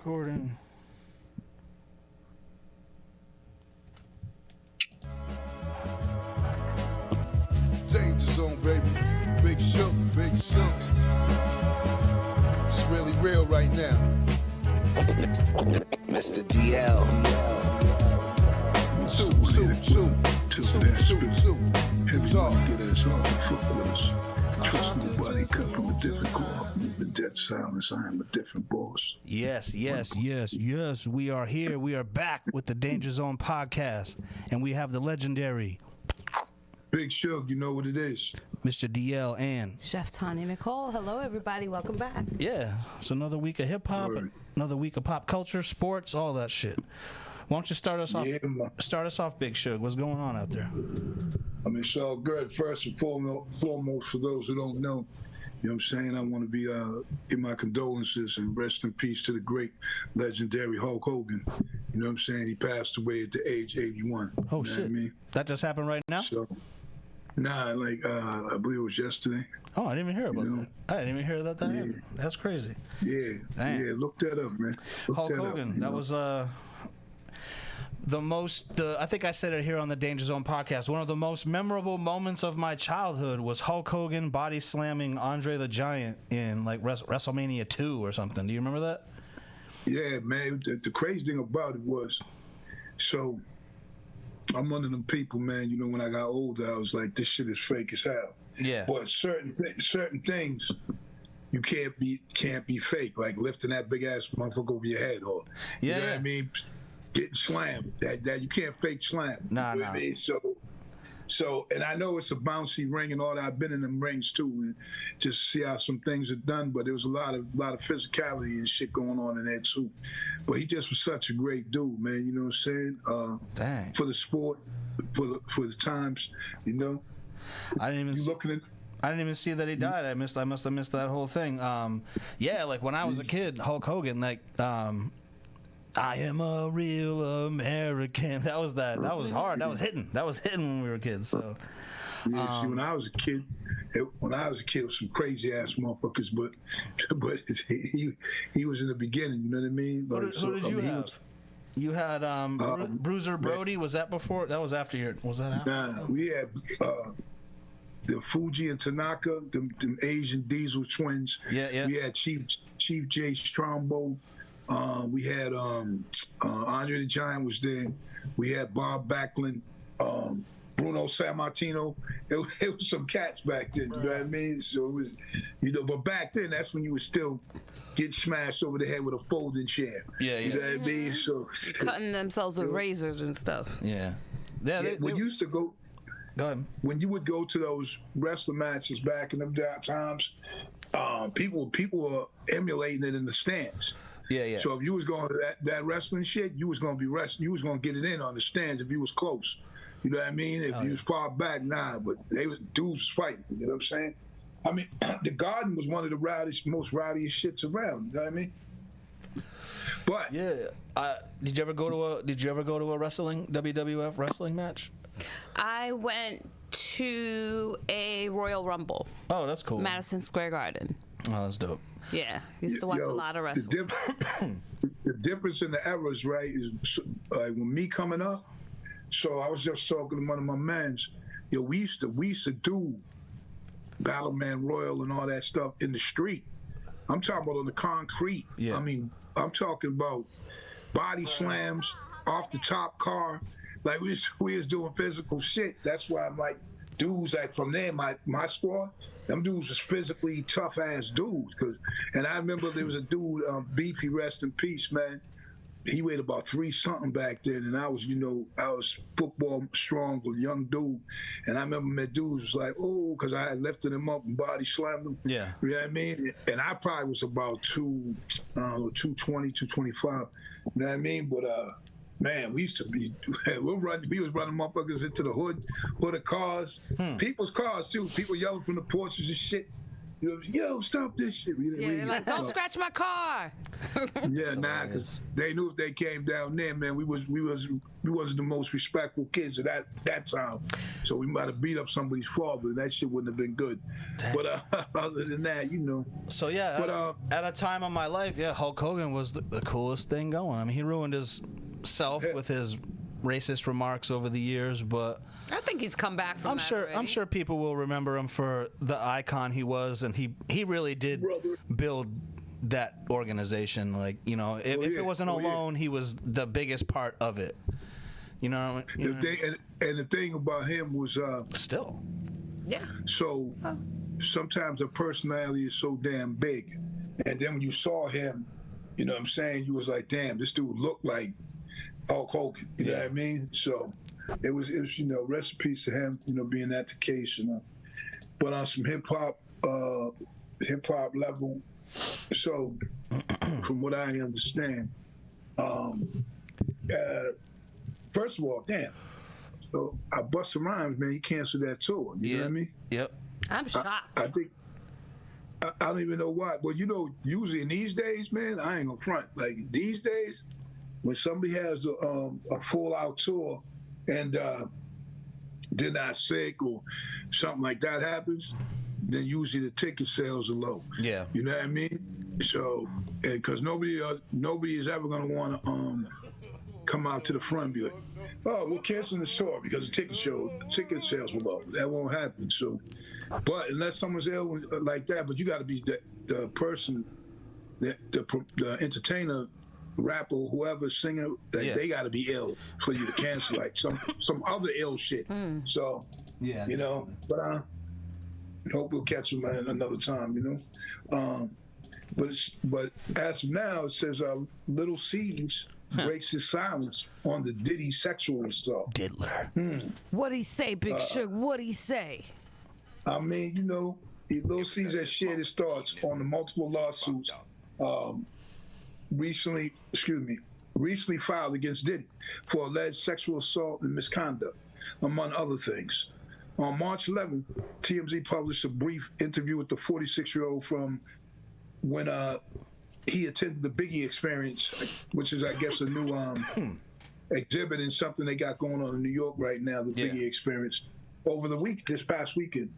recording. Danger zone, baby. Big show, big show. It's really real right now. Mr. DL. Two. Get us off the footballs. Trust nobody, cut from a different cloth. Moving dead silence, I am a different boss. Yes. We are here. We are back with the Danger Zone podcast. And we have the legendary Big Shug, you know what it is. Mr. DL and Chef Tanya Nicole. Hello, everybody. Welcome back. yeah, it's another week of hip hop, Word. another week of pop culture, sports, all that shit. Why don't you start us off? Yeah, man. Start us off, Big Shug. What's going on out there? I mean, it's all good. First and foremost, for those who don't know, you know what I'm saying? I want to be give my condolences and rest in peace to the great, legendary Hulk Hogan. You know what I'm saying? He passed away at the age 81. Oh, you know shit. What I mean? That just happened right now? So, I believe it was yesterday. Oh, I didn't even hear about know? that. I didn't even hear that Yeah. happened. That's crazy. Yeah, Damn. yeah. Look that up, man. Look Hulk that up, Hogan. you That know? was I think I said it here on the Danger Zone podcast. One of the most memorable moments of my childhood was Hulk Hogan body slamming Andre the Giant in like WrestleMania 2 or something. Do you remember that? Yeah, man. The crazy thing about it was, so I'm one of them people, man. You know, when I got older, I was like, this shit is fake as hell. Yeah. But certain things you can't be fake, like lifting that big ass motherfucker over your head, or you know what I mean, getting slammed. That you can't fake slam. Nah, you know what I mean? So, and I know it's a bouncy ring and all that. I've been in them rings too, and just see how some things are done. But there was a lot of physicality and shit going on in there too. But he just was such a great dude, man. You know what I'm saying? Dang. For the sport, for the times, you know. I didn't even You see, looking at. I didn't even see that he died. I must have missed that whole thing. Yeah, like when I was a kid, Hulk Hogan, like I am a real American. That was hard. That was hitting when we were kids. So Yeah, see, when I was a kid, it was some crazy ass motherfuckers, but he was in the beginning. You know what I mean? who did you have? You had Bruiser Brody. man. Was that before? That was after your. Was that after? Nah, we had the Fuji and Tanaka, them Asian Diesel twins. Yeah. We had Chief J Strombo. We had Andre the Giant was there. We had Bob Backlund, Bruno Sammartino. It was some cats back then. You know what I mean? So it was, but back then that's when you were still getting smashed over the head with a folding chair. Yeah. You know what I mean? So Cutting themselves with razors and stuff. Yeah. They used to go. Go ahead. When you would go to those wrestling matches back in them times, people were emulating it in the stands. Yeah. So if you was going to that wrestling shit, you was going to be wrestling. You was going to get it in on the stands if you was close. You know what I mean? If you was far back, nah. But dudes was fighting. You know what I'm saying? I mean, the Garden was one of the most rowdiest shits around. You know what I mean? But yeah. Did you ever go to a wrestling WWF wrestling match? I went to a Royal Rumble, Oh, that's cool. Madison Square Garden. Oh, that's dope. Yeah, used to watch a lot of wrestling. The difference in the eras, right, is like when me coming up. So I was just talking to one of my mans. We used to do Battle Man Royal and all that stuff in the street. I'm talking about on the concrete. Yeah. I mean, I'm talking about body slams off the top car. Like we was doing physical shit. That's why I'm like, dudes like from there, my squad, them dudes was physically tough ass dudes. And I remember there was a dude, Beefy, rest in peace, man. He weighed about 3-something back then, and I was football strong, but young dude. And I remember my dudes was like, oh, because I had lifted him up and body slammed him. Yeah. You know what I mean? And I probably was about 220, 225. You know what I mean? But man, we was running motherfuckers into the hood of cars, people's cars too. People yelling from the porches and shit. Yo, stop this shit. We Yeah, like, don't scratch my car. Yeah, nah, because they knew if they came down there, man, we wasn't the most respectful kids at that time. So we might have beat up somebody's father, and that shit wouldn't have been good. But other than that, So yeah, but, at a time of my life, yeah, Hulk Hogan was the coolest thing going. I mean, he ruined his self with his racist remarks over the years, but I think he's come back from I'm sure people will remember him for the icon he was, and he really did build that organization. Like, if it wasn't alone, he was the biggest part of it. And the thing about him was still. Yeah. So sometimes a personality is so damn big, and then when you saw him, you know what I'm saying, you was like, damn, this dude looked like Hulk Hogan. You know what I mean? So it was recipes to him, being that the case, But on some hip hop level, so from what I understand, first of all, damn. So Busta Rhymes, man, he canceled that tour. You know what I mean? Yep. I'm shocked. I think I don't even know why. But usually in these days, man, I ain't gonna front. Like these days, when somebody has a full out tour and they're not sick or something like that happens, then usually the ticket sales are low. Yeah. You know what I mean? So, because nobody is ever gonna want to come out to the front and be like, oh, we're canceling the tour because the ticket sales were low. That won't happen. So, but unless someone's ill like that, but you got to be the person, the entertainer, rapper, whoever, singer, they got to be ill for you to cancel, like some other ill shit. So, but I hope we'll catch them another time, But as of now, it says Little Caesars breaks his silence on the Diddy sexual assault. Diddler. What'd he say, Big Sugar? What'd he say? I mean, Little Caesar shared his thoughts on the multiple lawsuits recently filed against Diddy for alleged sexual assault and misconduct, among other things. On March 11th, TMZ published a brief interview with the 46-year-old from when he attended the Biggie Experience, which is, I guess, a new exhibit and something they got going on in New York right now, the Biggie Experience, over this past weekend.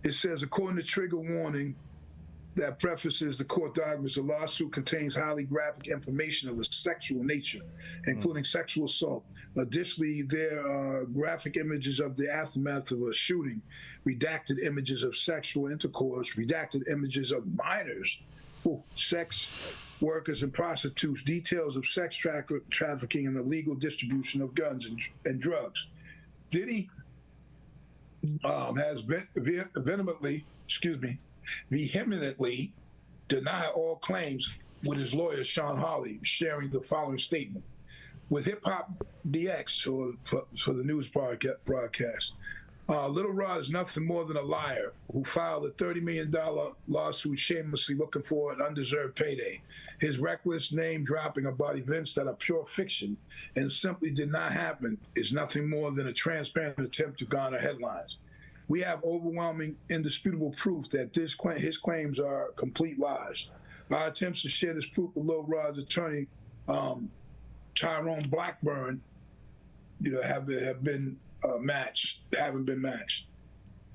It says, according to trigger warning that prefaces the court documents, the lawsuit contains highly graphic information of a sexual nature, including sexual assault. Additionally, there are graphic images of the aftermath of a shooting, redacted images of sexual intercourse, redacted images of minors, sex workers and prostitutes, details of sex trafficking and illegal distribution of guns and drugs. Diddy has vehemently denied all claims, with his lawyer Sean Hawley sharing the following statement. With Hip Hop DX, for the news broadcast, Little Rod is nothing more than a liar who filed a $30 million lawsuit shamelessly looking for an undeserved payday. His reckless name dropping about events that are pure fiction and simply did not happen is nothing more than a transparent attempt to garner headlines. We have overwhelming, indisputable proof that his claims are complete lies. Our attempts to share this proof with Lil Rod's attorney, Tyrone Blackburn, haven't been matched.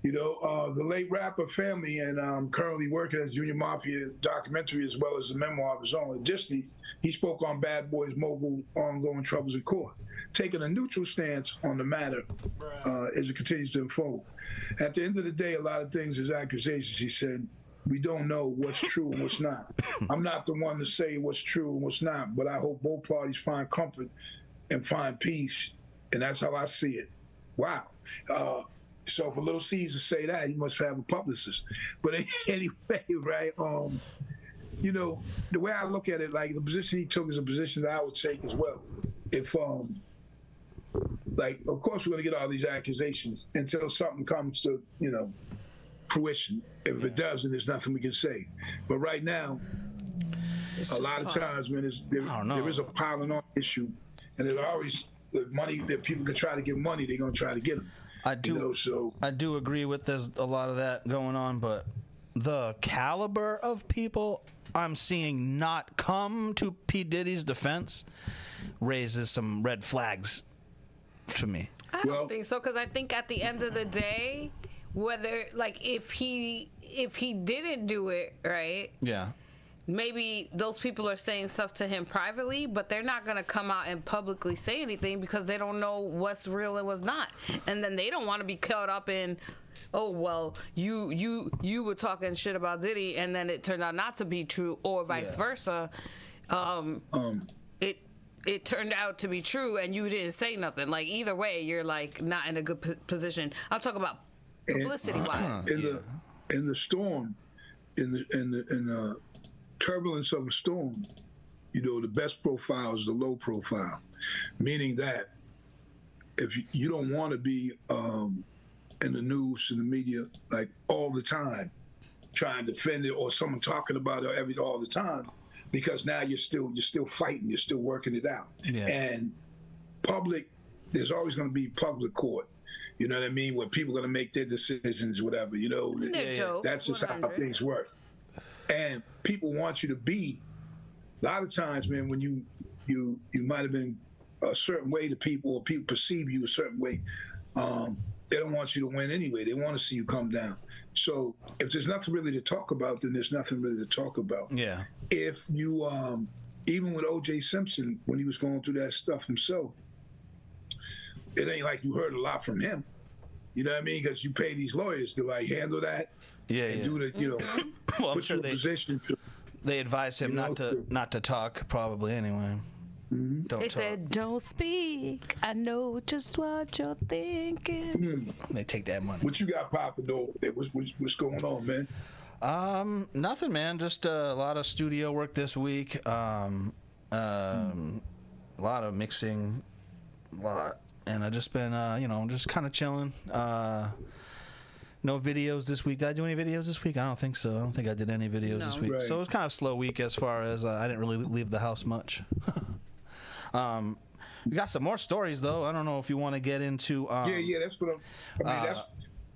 The late rapper family, and currently working as Junior Mafia documentary as well as a memoir of his own. Additionally, he spoke on Bad Boy's mogul ongoing troubles in court, taking a neutral stance on the matter as it continues to unfold. At the end of the day, a lot of things is accusations, he said. We don't know what's true and what's not. I'm not the one to say what's true and what's not, but I hope both parties find comfort and find peace, and that's how I see it. Wow. So for Little Caesar to say that, he must have a publicist. But anyway, right, the way I look at it, like the position he took is a position that I would take as well. If, of course we're going to get all these accusations until something comes to, fruition. If it doesn't, there's nothing we can say. But right now, a lot of times, man, there is a piling on issue, and there's always the money that people can try to get money, they're going to try to get them. I do. You know, so I do agree with there's a lot of that going on, but the caliber of people I'm seeing not come to P. Diddy's defense raises some red flags to me. I don't think so, because I think at the end of the day, whether like if he didn't do it, right? Yeah. Maybe those people are saying stuff to him privately, but they're not going to come out and publicly say anything because they don't know what's real and what's not. And then they don't want to be caught up in, oh, well, you were talking shit about Diddy and then it turned out not to be true, or vice versa. It turned out to be true and you didn't say nothing. Like, either way, you're like not in a good position. I'm talking about publicity wise. In the storm, in the turbulence of a storm, you know, the best profile is the low profile, meaning that if you don't want to be in the news, in the media, like all the time, trying to defend it, or someone talking about it all the time, because now you're still fighting, you're still working it out. Yeah. And public, there's always going to be public court. You know what I mean? Where people are going to make their decisions, whatever. You know, that's just 100. how things work. And people want you to be. A lot of times, man, when you might have been a certain way to people, or people perceive you a certain way, they don't want you to win anyway. They want to see you come down. So if there's nothing really to talk about, then there's nothing really to talk about. Yeah. If you, even with O.J. Simpson, when he was going through that stuff himself, it ain't like you heard a lot from him. You know what I mean? Because you pay these lawyers to like handle that. Yeah, and yeah. do the, you know, Well, I'm put sure you in a position to, they advise him you know, not to talk, probably, anyway. Don't They talk. said, don't speak. I know just what you're thinking. They take that money. what you got popping though? What's going on, man? Nothing, man. Just a lot of studio work this week. A lot of mixing, and I just been, just kind of chilling. No videos this week. Did I do any videos this week? I don't think so. I don't think I did any videos this week. Right. So it was kind of a slow week as far as I didn't really leave the house much. We got some more stories though. I don't know if you want to get into. Yeah, that's what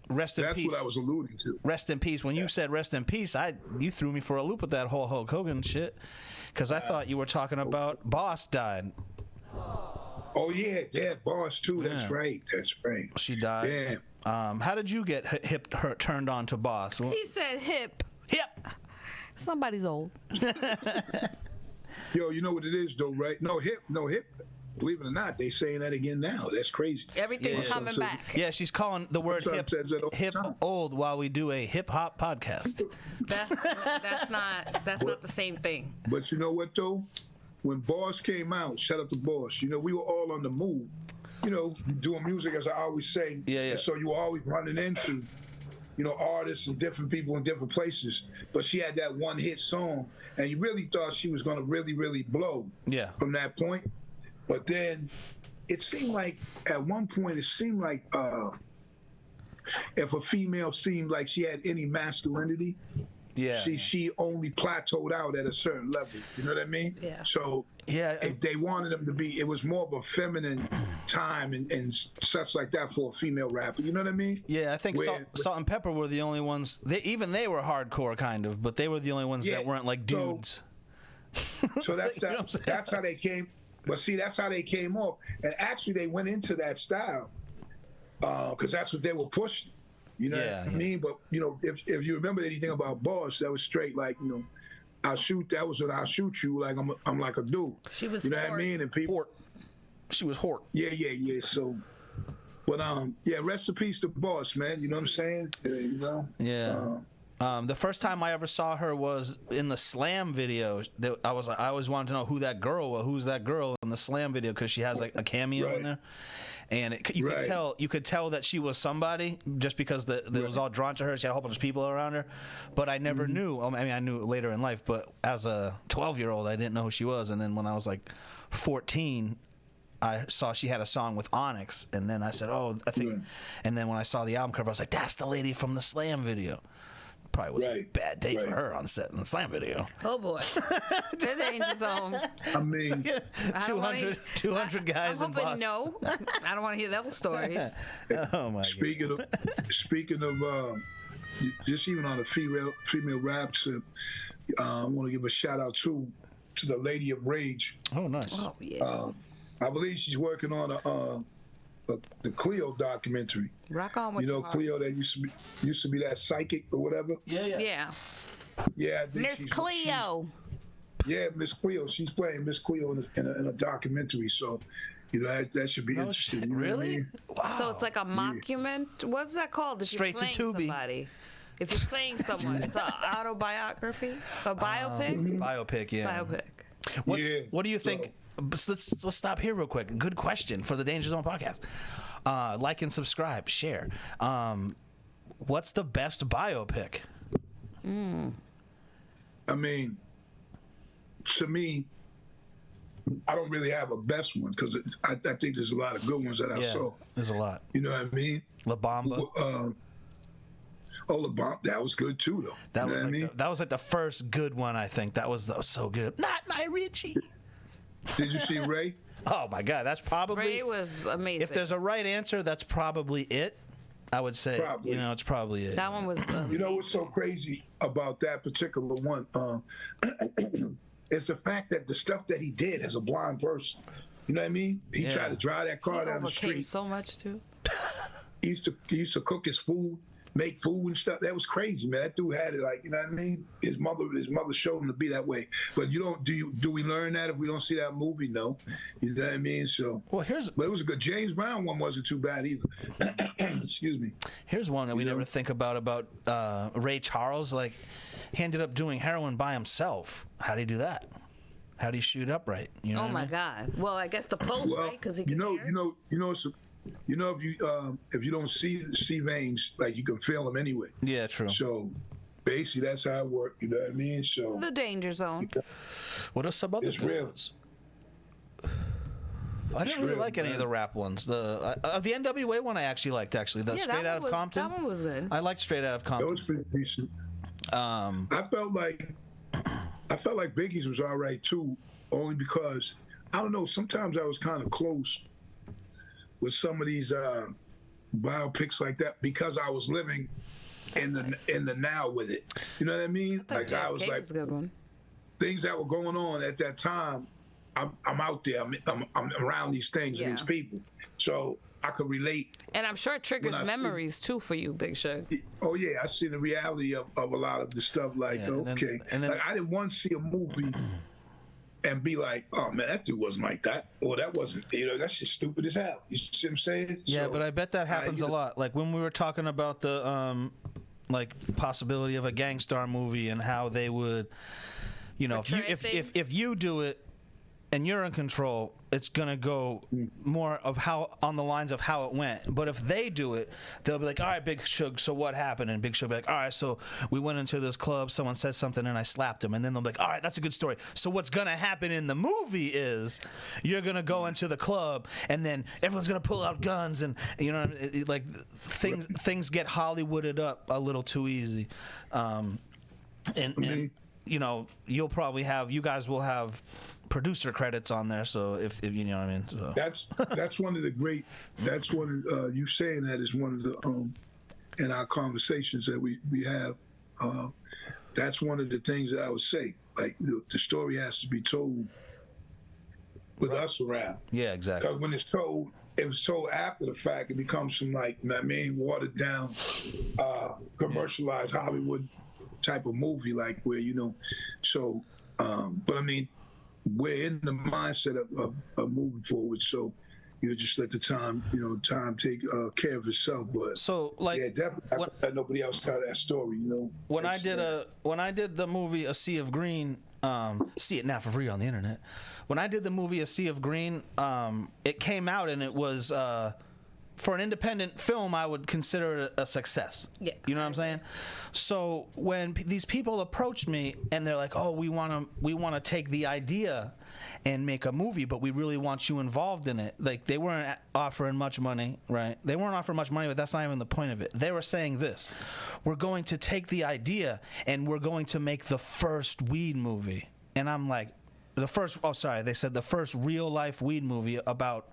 Rest in that's peace. what I was alluding to. Rest in peace. When you said rest in peace, you threw me for a loop with that whole Hulk Hogan shit, because I thought you were talking about Boss died. Oh yeah, Boss too. Yeah. That's right. She died. Damn. How did you get turned on to Boss? He said hip. Hip. Somebody's old. Yo, you know what it is though, right? No hip. Believe it or not, they saying that again now. That's crazy. Everything's Yeah. coming back. Yeah, she's calling the word Son hip says that all the hip time. old while we do a hip hop podcast. That's not the same thing. But you know what though? When Boss came out, shout out to Boss. You know, we were all on the move. You know, doing music, as I always say. Yeah. And so you were always running into, you know, artists and different people in different places. But she had that one hit song, and you really thought she was going to really, really blow. Yeah. From that point. But then it seemed like, at one point, if a female seemed like she had any masculinity, Yeah. she only plateaued out at a certain level. You know what I mean? Yeah. So if they wanted them to be, it was more of a feminine time and such like that for a female rapper. You know what I mean? Yeah, I think Salt and Pepper were the only ones. They were hardcore kind of, but they were the only ones that weren't like dudes. So that's You know what I'm saying? that's how they came. But see, that's how they came off. And actually, they went into that style because that's what they were pushing. You know what I mean? But you know, if you remember anything about Boss, that was straight like, you know, I'll shoot. That was what I'll shoot you like I'm like a dude. She was. You know what I mean? And people. She was Hort. Yeah. So, but rest in peace to Boss, man. You know what I'm saying? You know. Yeah. The first time I ever saw her was in the Slam video. I always wanted to know who that girl was. Who's that girl in the Slam video? Because she has like a cameo in there, and you could tell that she was somebody just because it was all drawn to her. She had a whole bunch of people around her, but I never knew. I mean, I knew later in life, but as a 12-year-old, I didn't know who she was. And then when I was like 14. I saw she had a song with Onyx, and then I said, "Oh, I think." And then when I saw the album cover, I was like, "That's the lady from the Slam video." Probably was a Right, bad day for right. her on set in the Slam video. Oh boy, the danger zone. I mean, 200 guys I'm in hoping Boston. no. I don't want to hear those stories. Oh my god. speaking of just even on a female rap tip, I want to give a shout out to the Lady of Rage. Oh nice. Oh yeah. I believe she's working on the Cleo documentary. Rock on with You know, your heart. Cleo that used to be that psychic or whatever. Yeah. Yeah. Yeah, I think Miss Cleo. Yeah, Miss Cleo. She's playing Miss Cleo in a documentary. So, you know, that should be Oh interesting. shit! You know what I Really? mean? Wow. So it's like a mockument. What's that called? If Straight you're to playing Tubi. somebody. If you're playing someone, it's an autobiography, a biopic. Biopic, yeah. Biopic. What do you think? Let's stop here real quick. Good question for the Danger Zone podcast. Like and subscribe, share. What's the best biopic? I mean, to me, I don't really have a best one because I think there's a lot of good ones that I saw. There's a lot. You know what I mean? La Bamba. La Bamba, that was good too, though. That you know was what I like mean? that was like the first good one. I think that was so good. Not my Richie. Did you see Ray? Oh my God, that's probably. Ray was amazing. If there's a right answer, that's probably it. I would say. Probably. You know, it's probably it. that one was. You know what's so crazy about that particular one? It's the fact that the stuff that he did as a blind person. You know what I mean? He Yeah. tried to drive that car he down the overcame street. so much too. He used to cook his food, make food and stuff. That was crazy, man. That dude had it like, you know what I mean? His mother showed him to be that way. But do we learn that if we don't see that movie? No. You know what I mean? So Well, but it was a good James Brown one wasn't too bad either. Excuse me. here's one that we never think about Ray Charles. Like, he ended up doing heroin by himself. How do you do that? How do you shoot upright? You know Oh what I my mean? God. Well, I guess the post, Well, right? Because he you could know, hear. if you don't see veins, like you can feel them anyway. Yeah, true. So basically, that's how it worked. You know what I mean? So The danger zone. What are some other It's good real. ones? I didn't really real, like any of man. the rap ones. The NWA one I actually liked. The Yeah, Straight that Out of one was- Compton. That one was good. I liked Straight Out of that Compton. was pretty decent. I felt like Biggie's was all right too, only because I don't know. Sometimes I was kind of close with some of these biopics like that because I was living in the now with it. You know what I mean? Like I was JFK like was a good one. things that were going on at that time. I'm out there. I'm around these things and these Yeah. people, so I could relate. And I'm sure it triggers When I see- memories too for you, Big Shug. Oh yeah, I see the reality of a lot of the stuff. Like, Yeah, and then- okay, and then- like I didn't want to see a movie and be like, oh man, that dude wasn't like that, or that wasn't. That's just stupid as hell. You see what I'm saying? Yeah, So, but I bet that happens a you know, lot. Like when we were talking about the like possibility of a Gangstar movie and how they would, Portray if things. you do it and you're in control, it's gonna go more of how on the lines of how it went. But if they do it, they'll be like, all right, Big Shug, so what happened? And Big Shug will be like, all right, so we went into this club, someone said something and I slapped him. And then they'll be like, all right, that's a good story. So what's gonna happen in the movie is you're gonna go into the club and then everyone's gonna pull out guns and like things get Hollywooded up a little too easy. And you guys will have producer credits on there, so if you know what I mean. So. that's one of the great. That's one of you saying that is one of the in our conversations that we have. That's one of the things that I would say. Like the story has to be told with us around. Yeah, exactly. Because when it's told, it was told after the fact. It becomes some watered down, commercialized Hollywood type of movie, like where So, but I mean, we're in the mindset of moving forward. So, just let the time take care of itself. But So, like, yeah, definitely, I can't let nobody else tell that story. when I did the movie A Sea of Green, see it now for free on the internet. When I did the movie A Sea of Green, it came out and it was for an independent film, I would consider it a success. Yeah. You know what I'm saying? So when these people approached me and they're like, "Oh, we want to take the idea and make a movie, but we really want you involved in it." Like, they weren't offering much money, right? They weren't offering much money, but that's not even the point of it. They were saying this: "We're going to take the idea and we're going to make the first weed movie." And I'm like, they said the first real life weed movie about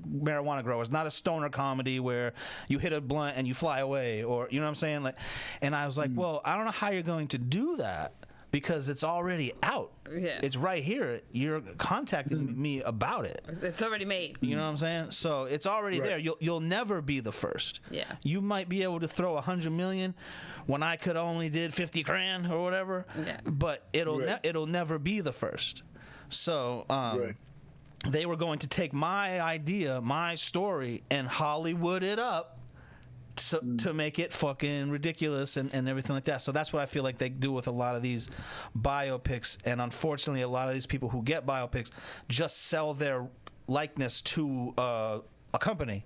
marijuana growers, not a stoner comedy where you hit a blunt and you fly away, or, you know what I'm saying? Like, and I was like, well, I don't know how you're going to do that because it's already out. Yeah. It's right here. You're contacting me about it. It's already made. You know what I'm saying? So it's already there. You'll never be the first. Yeah. You might be able to throw 100 million when I could only did 50 grand or whatever. Yeah. But it'll never be the first. So they were going to take my idea, my story, and Hollywood it up to make it fucking ridiculous and everything like that. So that's what I feel like they do with a lot of these biopics. And unfortunately, a lot of these people who get biopics just sell their likeness to a company,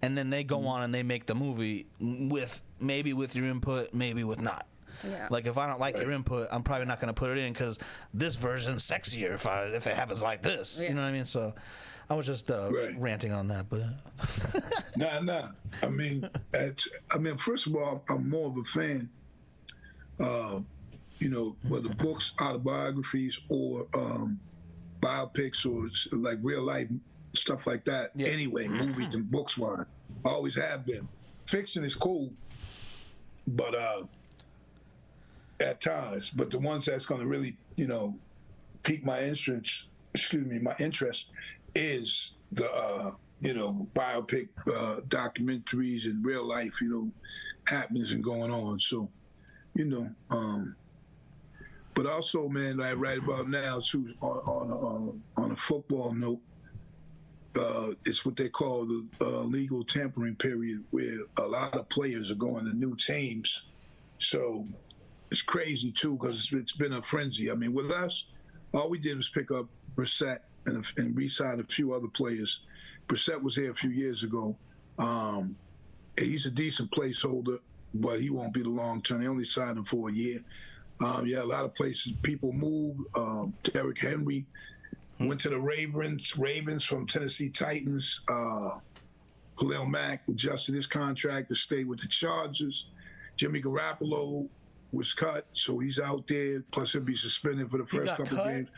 and then they go on and they make the movie with your input, maybe with not. Yeah. Like, if I don't like your input, I'm probably not going to put it in because this version's sexier if it happens like this. Yeah. You know what I mean? So I was just ranting on that, but Nah. I mean, first of all, I'm more of a fan. Whether books, autobiographies, or biopics, or like real life stuff like that. Yeah. Anyway, movies and books wise, always have been. Fiction is cool, but at times. But the ones that's going to really, pique my interest. My interest is the biopic documentaries and real life, happenings and going on. So, but also, man, like right about now too, on a football note, it's what they call the legal tampering period, where a lot of players are going to new teams. So it's crazy too, because it's been a frenzy. I mean, with us, all we did was pick up Brissett and re-sign a few other players. Brissett was here a few years ago. He's a decent placeholder, but he won't be the long term. They only signed him for a year. A lot of places people move. Derrick Henry went to the Ravens from Tennessee Titans. Khalil Mack adjusted his contract to stay with the Chargers. Jimmy Garoppolo was cut, so he's out there. Plus, he'll be suspended for the first couple of games.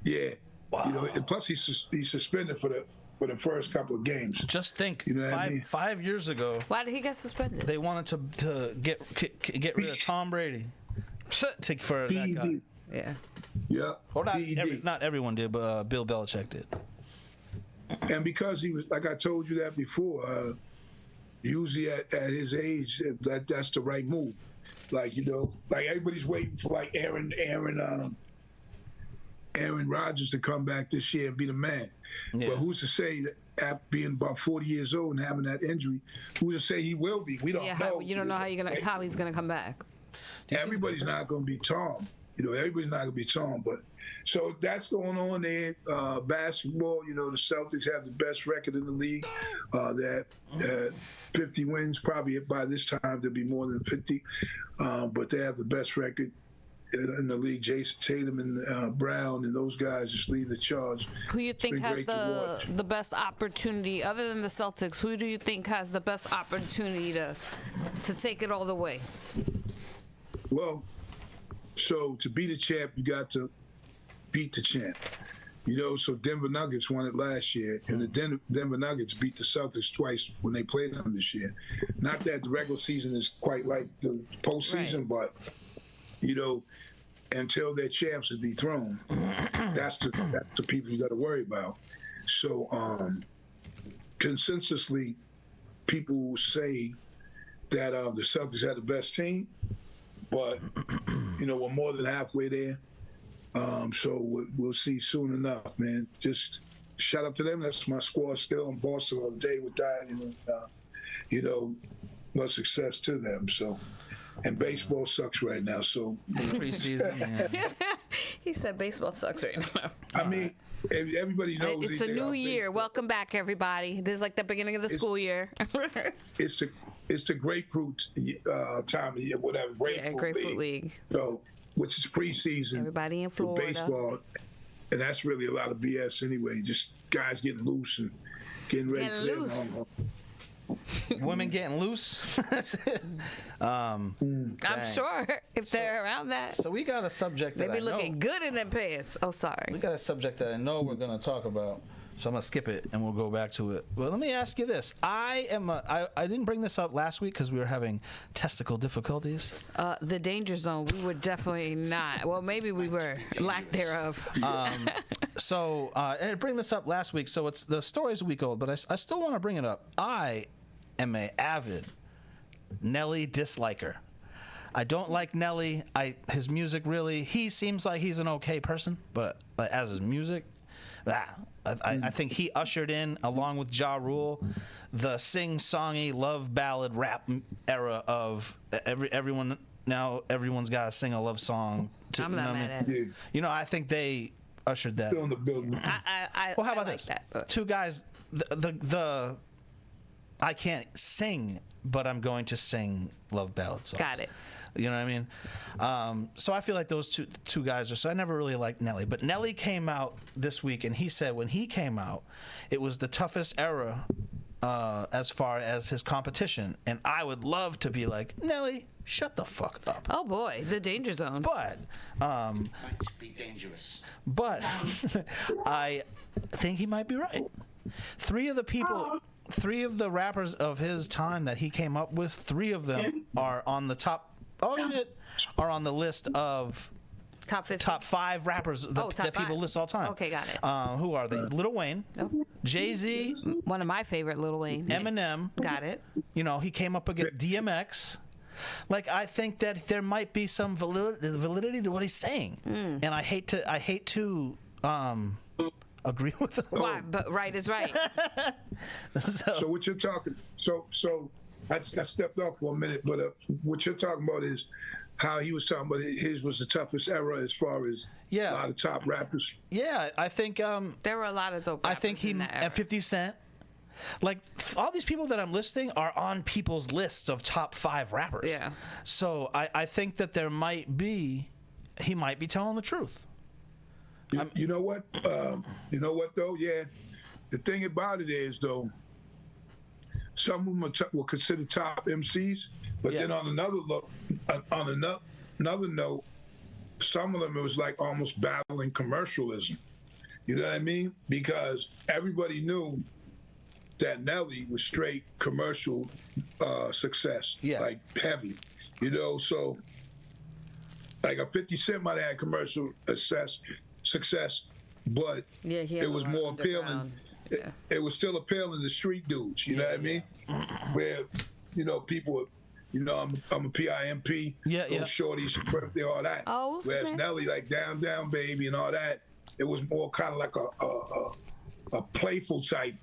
Yeah. Wow. And plus he's suspended for the first couple of games. Just think, 5 years ago. Why did he get suspended? They wanted to get rid of Tom Brady. For that guy. Yeah. Yeah. Well, not everyone did, but Bill Belichick did. And because he was, like I told you that before, usually at his age, that's the right move. Like, like everybody's waiting for like Aaron Rodgers to come back this year and be the man. Yeah. But who's to say that after being about 40 years old and having that injury, who's to say he will be? We don't know. You don't know how he's gonna come back. Everybody's not gonna be Tom. Everybody's not gonna be Tom. But so that's going on there. Basketball, the Celtics have the best record in the league. They have 50 wins. Probably by this time there'll be more than 50. But they have the best record in the league. Jason Tatum and Brown and those guys just lead the charge. Who you think has the best opportunity, other than the Celtics? Who do you think has the best opportunity to take it all the way? Well, so to be the champ, you got to beat the champ. So Denver Nuggets won it last year, and the Denver Nuggets beat the Celtics twice when they played them this year. Not that the regular season is quite like the postseason, but until their champs are dethroned, that's the people you got to worry about. So consensusly, people say that the Celtics had the best team, but we're more than halfway there. So we'll see soon enough, man. Just shout out to them. That's my squad still in Boston all day with that. Much success to them. So, and baseball sucks right now. So preseason. Yeah. He said baseball sucks right now. I mean, everybody knows It's a new year. Welcome back, everybody. This is like the beginning of the school year. It's the grapefruit time of year, whatever. Grapefruit League. So, which is preseason. Everybody in for Florida. baseball, and that's really a lot of BS anyway. Just guys getting loose and getting ready Getting for their loose. normal. Women getting loose. I'm sure if they're around that, So we got a subject they that be I looking know. good in their pants. Oh, We sorry. got a subject that I know we're going to talk about. So I'm gonna skip it and we'll go back to it. But let me ask you this: I didn't bring this up last week because we were having testicle difficulties. The danger zone. We were definitely not. Well, maybe we were. Lack thereof. So I didn't bring this up last week, so it's the story's a week old, but I still want to bring it up. I am a avid Nelly disliker. I don't like Nelly. His music really. He seems like he's an okay person, but as his music. I think he ushered in, along with Ja Rule, the sing-songy love ballad rap era of everyone. Now everyone's got to sing a love song. I'm not mad at it. Yeah, I think they ushered that. still in the building. Well, how about like this? that, but- Two guys. The I can't sing, but I'm going to sing love ballad songs. Got it. You know what I mean? So I feel like those two guys are. So I never really liked Nelly, but Nelly came out this week, and he said when he came out, it was the toughest era as far as his competition. And I would love to be like, Nelly, shut the fuck up. Oh boy, the danger zone. But Might be dangerous. But I think he might be right. Three of the rappers of his time that he came up with, three of them are on the top. Oh shit! Are on the list of Top 50. top 5 rappers top that people 5. list all time. Okay, got it. Who are they? Lil Wayne, Jay-Z, One of my favorite, Lil Wayne. Eminem. Got it. You know, he came up against DMX. Like, I think that there might be some validity to what he's saying, and I hate to agree with him. Why? But right is right. So what you're talking? So I stepped off for a minute, but what you're talking about is how he was talking about his was the toughest era as far as Yeah. a lot of top rappers. Yeah, I think There were a lot of dope I rappers think he in that era. and 50 Cent. Like all these people that I'm listing are on people's lists of top 5 rappers. Yeah. So I think that he might be telling the truth. You know what? You know what though? Yeah. The thing about it is though, some of them were considered top MCs, but then on another note, some of them it was like almost battling commercialism. You know what I mean? Because everybody knew that Nelly was straight commercial success, like heavy. You know, so like a 50 Cent might have had commercial success, but Yeah, he had it was a lot more of appealing. underground. Yeah. It was still appealing to street dudes. You know what I mean? Where, you know, people, you know, I'm a PIMP, Yeah, those shorties, birthday, all that. Oh, Whereas snap. Nelly, like Down Down Baby and all that, it was more kind of like a playful type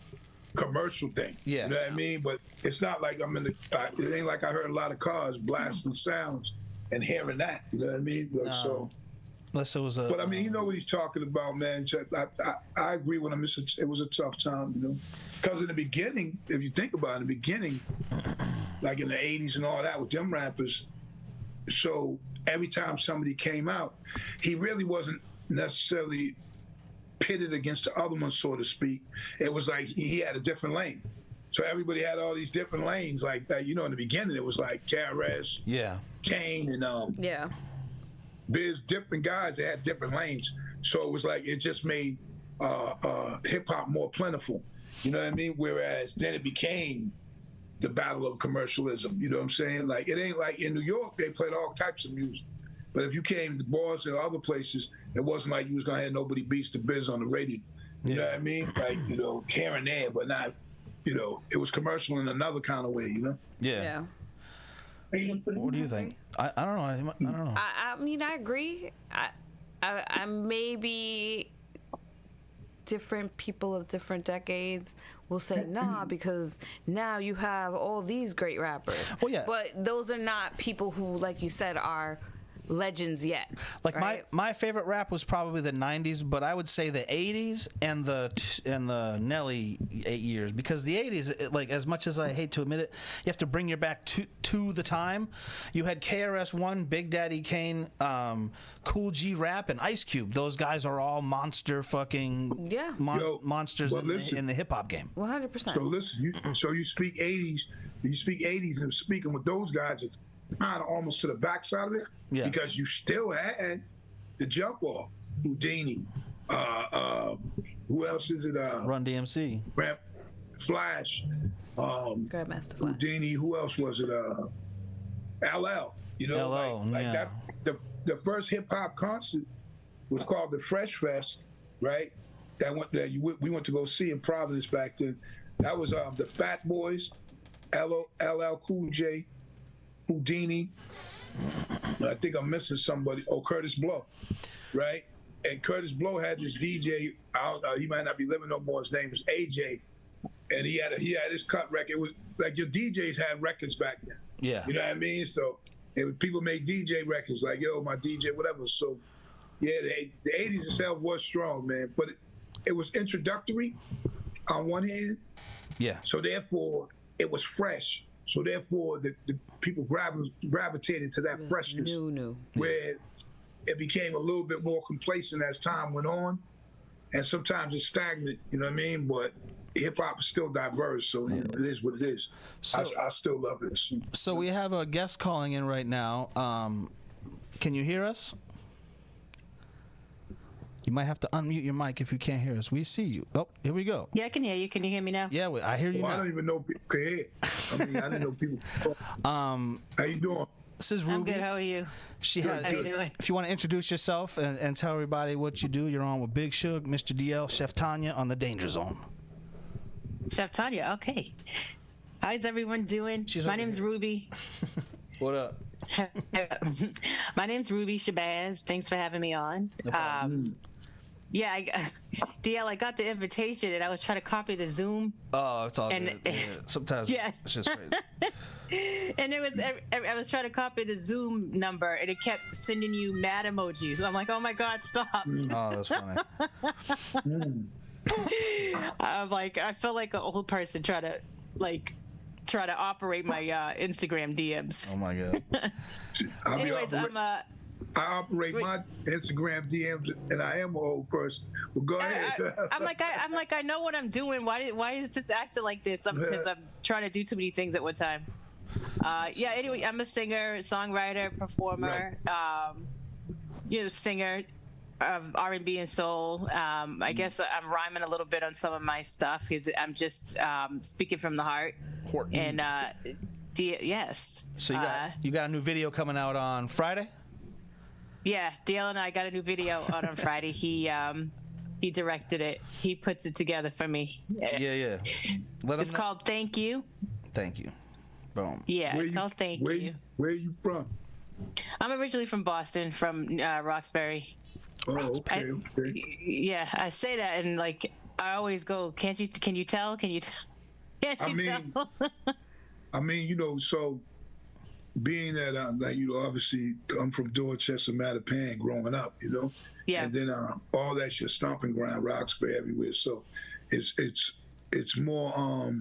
commercial thing. Yeah. You know what I mean? But it's not like I'm in the. It ain't like I heard a lot of cars blasting sounds and hearing that. You know what I mean? Like, so. Unless it was a. But I mean, you know what he's talking about, man. I agree with him. It was a tough time, you know, because in the beginning, if you think about it, in the beginning, like in the '80s and all that with them rappers, so every time somebody came out, he really wasn't necessarily pitted against the other one, so to speak. It was like he had a different lane. So everybody had all these different lanes. Like that, you know, in the beginning, it was like KRS, Yeah. Kane, and Yeah. Biz, different guys that had different lanes. So it was like it just made hip hop more plentiful. You know what I mean? Whereas then it became the battle of commercialism. You know what I'm saying? Like it ain't like in New York they played all types of music. But if you came to bars and other places, it wasn't like you was gonna have nobody beats the Biz on the radio. You know what I mean? Like, you know, here and there, but not, you know, it was commercial in another kind of way, you know? Yeah. Yeah. What do you think? I don't know. I don't know. I mean, I agree. I maybe different people of different decades will say nah because now you have all these great rappers. Well, yeah. But those are not people who, like you said, are legends yet. Like right? my favorite rap was probably the '90s, but I would say the '80s and the Nelly 8 years, because the '80s, like as much as I hate to admit it, you have to bring you back to the time. You had KRS-One, Big Daddy Kane, Cool G Rap, and Ice Cube. Those guys are all monster fucking monsters in the hip hop game. 100%. So listen, you speak 80s. You speak 80s, and speaking with those guys, it's kind of almost to the backside of it, because you still had the jump off, Houdini. Who else is it? Run DMC, Flash, Grandmaster Flash. Houdini. Who else was it? LL. You know, like that. The first hip hop concert was called the Fresh Fest, right? We went to go see in Providence back then. That was the Fat Boys, LL Cool J, Houdini. I think I'm missing somebody. Oh, Curtis Blow, right? And Curtis Blow had this DJ. He might not be living no more. His name was AJ, and he had his cut record. It was like your DJs had records back then. Yeah, you know what I mean. So people made DJ records like my DJ whatever. So yeah, the '80s itself was strong, man. But it was introductory on one hand. Yeah. So therefore, it was fresh. So therefore, the people gravitated to that freshness. New. Where it became a little bit more complacent as time went on, and sometimes it's stagnant. You know what I mean? But hip hop is still diverse, so it is what it is. So, I still love it. So we have a guest calling in right now. Can you hear us? You might have to unmute your mic if you can't hear us. We see you. Oh, here we go. Yeah, I can hear you. Can you hear me now? Yeah, I hear you now. I don't even know people can hear. I mean, I didn't know people. How you doing? This is Ruby. I'm good. How are you? How you doing? If you want to introduce yourself and tell everybody what you do, you're on with Big Shug, Mr. DL, Chef Tanya on the Danger Zone. Chef Tanya, okay. How's everyone doing? My name's Ruby. What up? My name's Ruby Shabazz. Thanks for having me on. Yeah, DL, I got the invitation and I was trying to copy the Zoom. Oh, it's all good. Yeah. Sometimes it's just crazy. And I was trying to copy the Zoom number and it kept sending you mad emojis. I'm like, oh my God, stop. Oh, that's funny. I'm like, I feel like an old person trying to operate my Instagram DMs. Oh my God. Anyways, I operate my Instagram DMs, and I am an old person. Well, go ahead. I'm like, I know what I'm doing. Why is this acting like this? Because I'm trying to do too many things at one time. Anyway, I'm a singer, songwriter, performer, singer of R&B and soul. I guess I'm rhyming a little bit on some of my stuff because I'm just speaking from the heart. And yes. So you got a new video coming out on Friday? Yeah, DL and I got a new video out on Friday. He directed it. He puts it together for me. Yeah. It's called Thank You. Thank You. Boom. Yeah, it's called Thank You. Where are you from? I'm originally from Boston, from Roxbury. Oh, okay. Yeah, I say that and like I always go, can you tell? Can you tell? Tell? I mean, so being that obviously I'm from Dorchester, Mattapan, growing up, Yeah. And then all that's your stomping ground, Roxbury, everywhere. So it's more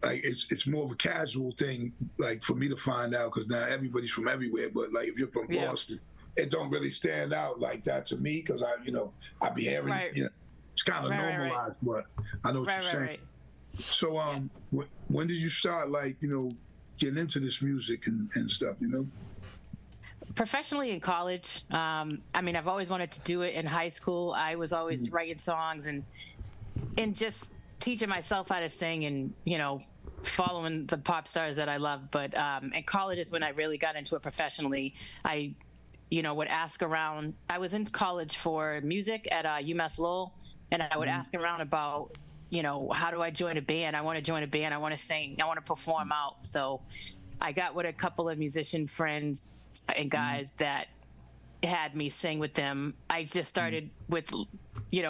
it's more of a casual thing, like for me to find out, because now everybody's from everywhere. But like if you're from Boston, it don't really stand out like that to me, because I be hearing it's kind of normalized, but I know what you're saying. Right. So when did you start getting into this music and stuff, Professionally in college. I mean, I've always wanted to do it in high school. I was always writing songs and just teaching myself how to sing and, following the pop stars that I love. But in college is when I really got into it professionally. I, would ask around. I was in college for music at UMass Lowell, and I would ask around about, how do I join a band? I want to join a band. I want to sing. I want to perform out. So I got with a couple of musician friends and guys that had me sing with them. I just started with,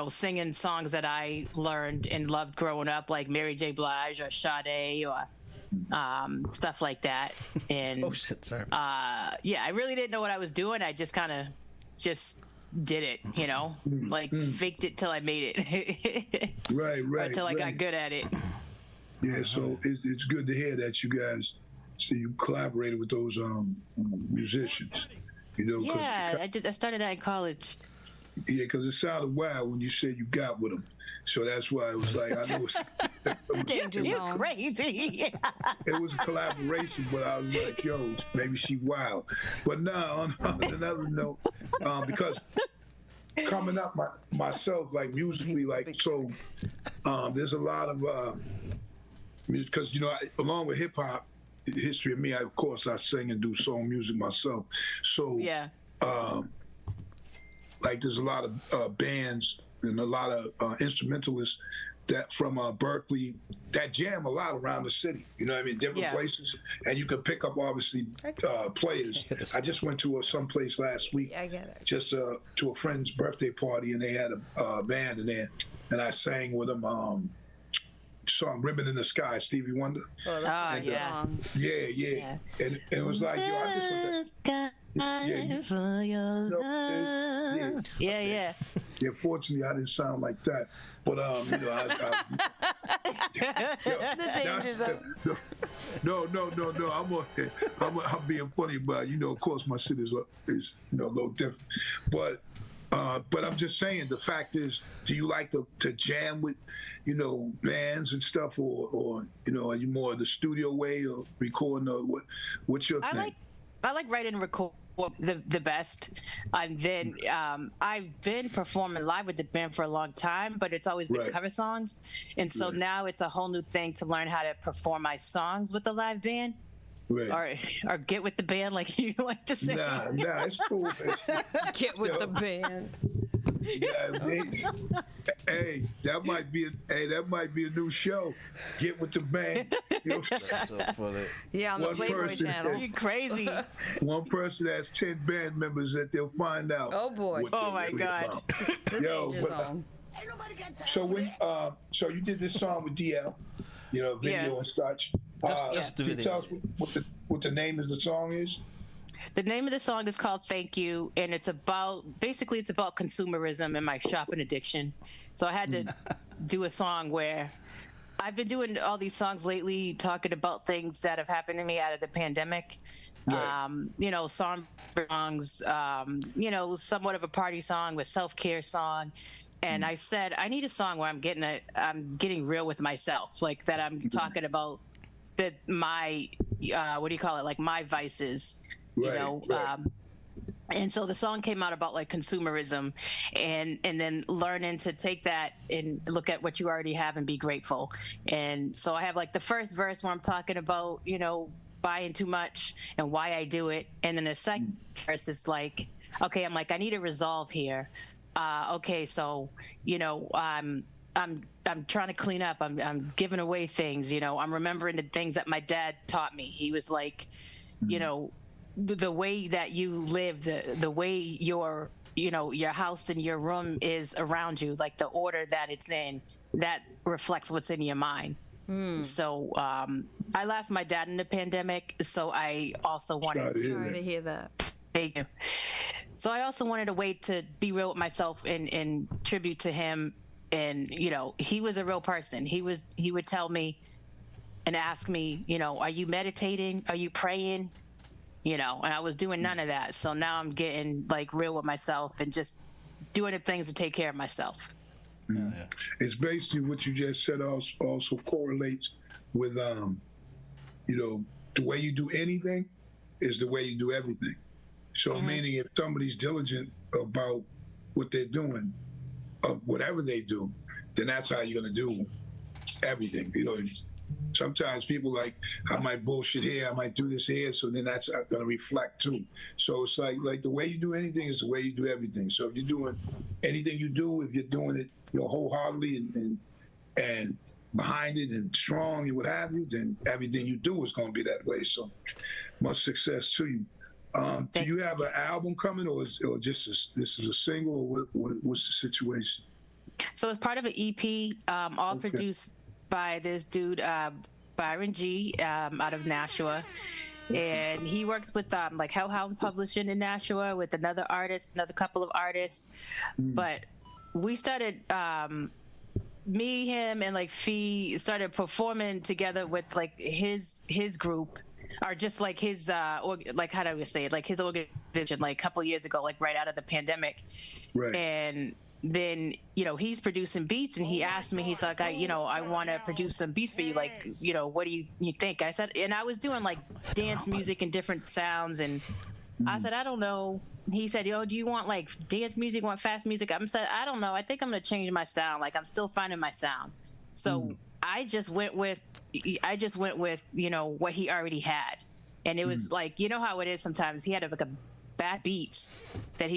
singing songs that I learned and loved growing up, like Mary J. Blige or Sade or stuff like that. And Oh shit, sorry. yeah, I really didn't know what I was doing. I just kind of just did it, you know, like faked it till I made it. Right, Or till I got good at it. Yeah, so it's good to hear that you guys, so you collaborated with those musicians, you know. Yeah, I started that in college. Yeah, because it sounded wild when you said you got with them. So that's why it was like, I know You're crazy. it was a collaboration, but I was like, yo, maybe she wild. But now, on another note, because coming up myself, like musically, like, so there's a lot of, because, you know, along with hip hop history of me, of course, I sing and do soul music myself. So, Yeah. like there's a lot of bands and a lot of instrumentalists that from Berkeley that jam a lot around the city. You know what I mean? Different places, and you can pick up obviously players. I just went to some place last week, Yeah, I get it. just to a friend's birthday party, and they had a band in there, and I sang with them. Song "Ribbon in the Sky," Stevie Wonder. Oh, that's a good yeah. song. Yeah. And it was like, yo, I just went Sky for your love. Yeah. Yeah, fortunately, I didn't sound like that. But you know, The danger zone. No. I'm being funny, but you know, of course, my shit is you know, a little different. But I'm just saying, the fact is, do you like to jam with, you know, bands and stuff, or you know, are you more the studio way or recording, or what's your thing? I like writing and record the best, and then I've been performing live with the band for a long time, but it's always been cover songs, and so now it's a whole new thing to learn how to perform my songs with the live band. Right. Or get with the band, like you like to say. Nah, it's cool. Get with the band. Yeah, hey, that might be a new show. Get with the band. You know, That's so funny. Yeah, on the One Playboy person. channel. You crazy. one person has 10 band members that they'll find out. Oh, boy. what Oh, they're my really God. about. The Yo, danger but, zone. so when so you did this song with DL, you know, video and such. Just the can you video. tell us what the name of the song is? The name of the song is called Thank You, and it's about consumerism and my shopping addiction. So I had to do a song where I've been doing all these songs lately talking about things that have happened to me out of the pandemic. Right. You know, songs, you know, somewhat of a party song with self-care song. And I said, I need a song where I'm getting real with myself, like that I'm talking about my, what do you call it? Like my vices, you know? And so the song came out about like consumerism and then learning to take that and look at what you already have and be grateful. And so I have like the first verse where I'm talking about, you know, buying too much and why I do it. And then the second verse is like, okay, I'm like, I need a resolve here. Okay, so, you know, I'm trying to clean up. I'm giving away things, you know, I'm remembering the things that my dad taught me. He was like, you know, the way that you live, the way your, you know, your house and your room is around you, like the order that it's in, that reflects what's in your mind. So I lost my dad in the pandemic, so I also wanted to. Sorry to hear that. Thank you. So I also wanted a way to be real with myself and tribute to him. And, you know, he was a real person. He would tell me and ask me, you know, are you meditating? Are you praying? You know, and I was doing none of that. So now I'm getting like real with myself and just doing the things to take care of myself. It's basically what you just said also correlates with, you know, the way you do anything is the way you do everything. So meaning if somebody's diligent about what they're doing, whatever they do, then that's how you're going to do everything. You know, sometimes people like, I might bullshit here, I might do this here, so then that's going to reflect too. So it's like the way you do anything is the way you do everything. So if you're doing anything you do, if you're doing it, you know, wholeheartedly and behind it and strong and what have you, then everything you do is going to be that way. So much success to you. Do you have an album coming, or just this is a single? Or what's the situation? So it's part of an EP, all produced by this dude, Byron G, out of Nashua. And he works with like Hellhound Publishing in Nashua with another couple of artists. But we started, me, him, and like Fee started performing together with like his group, or just like his like, how do I say it, like his organization, like a couple of years ago, like right out of the pandemic. Right. And then, you know, he's producing beats, and he asked me, he's like, I want to produce some beats for you. Like, you know, what do you think? I said, and I was doing like dance music and different sounds. And I said, I don't know. He said, yo, do you want like dance music, want fast music? I said, I don't know. I think I'm going to change my sound. Like, I'm still finding my sound. So I just went with, you know, what he already had. And it was like, you know how it is sometimes. He had like a bad beats that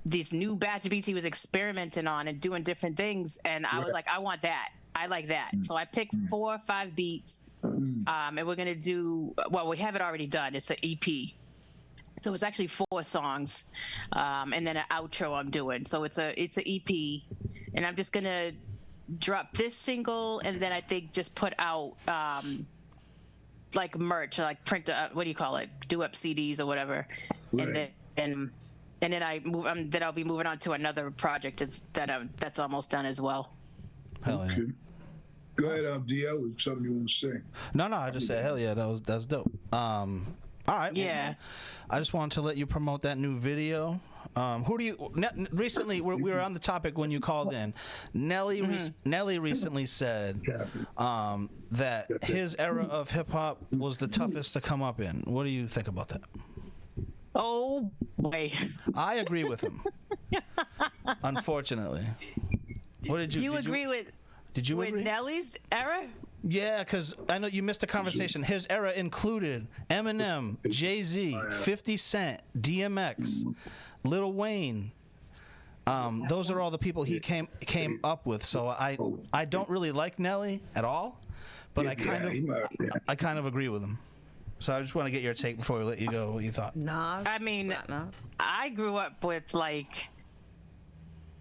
these new batch of beats he was experimenting on and doing different things. And I was like, I want that. I like that. So I picked 4 or 5 beats, and we're going to do, well, we have it already done. It's an EP. So it's actually 4 songs, and then an outro I'm doing. So it's an EP, and I'm just going to drop this single, and then I think just put out like merch, like print, what do you call it? Do up CDs or whatever. Right. And then then I'll be moving on to another project that's almost done as well. Hell yeah. Okay. Go ahead, DL, if something you want to say. No, I just said hell yeah, that's dope. All right. Yeah. Well, I just wanted to let you promote that new video. Who do you recently? We were on the topic when you called in. Nelly recently said that his era of hip hop was the toughest to come up in. What do you think about that? Oh boy, I agree with him. Unfortunately, what did you? Did you agree? Nelly's era? Yeah, because I know you missed the conversation. His era included Eminem, Jay-Z, 50 Cent, DMX, Lil Wayne. Those are all the people he came up with. So I don't really like Nelly at all, but I kind of agree with him. So I just want to get your take before we let you go. What you thought? Nas. I mean, I grew up with like.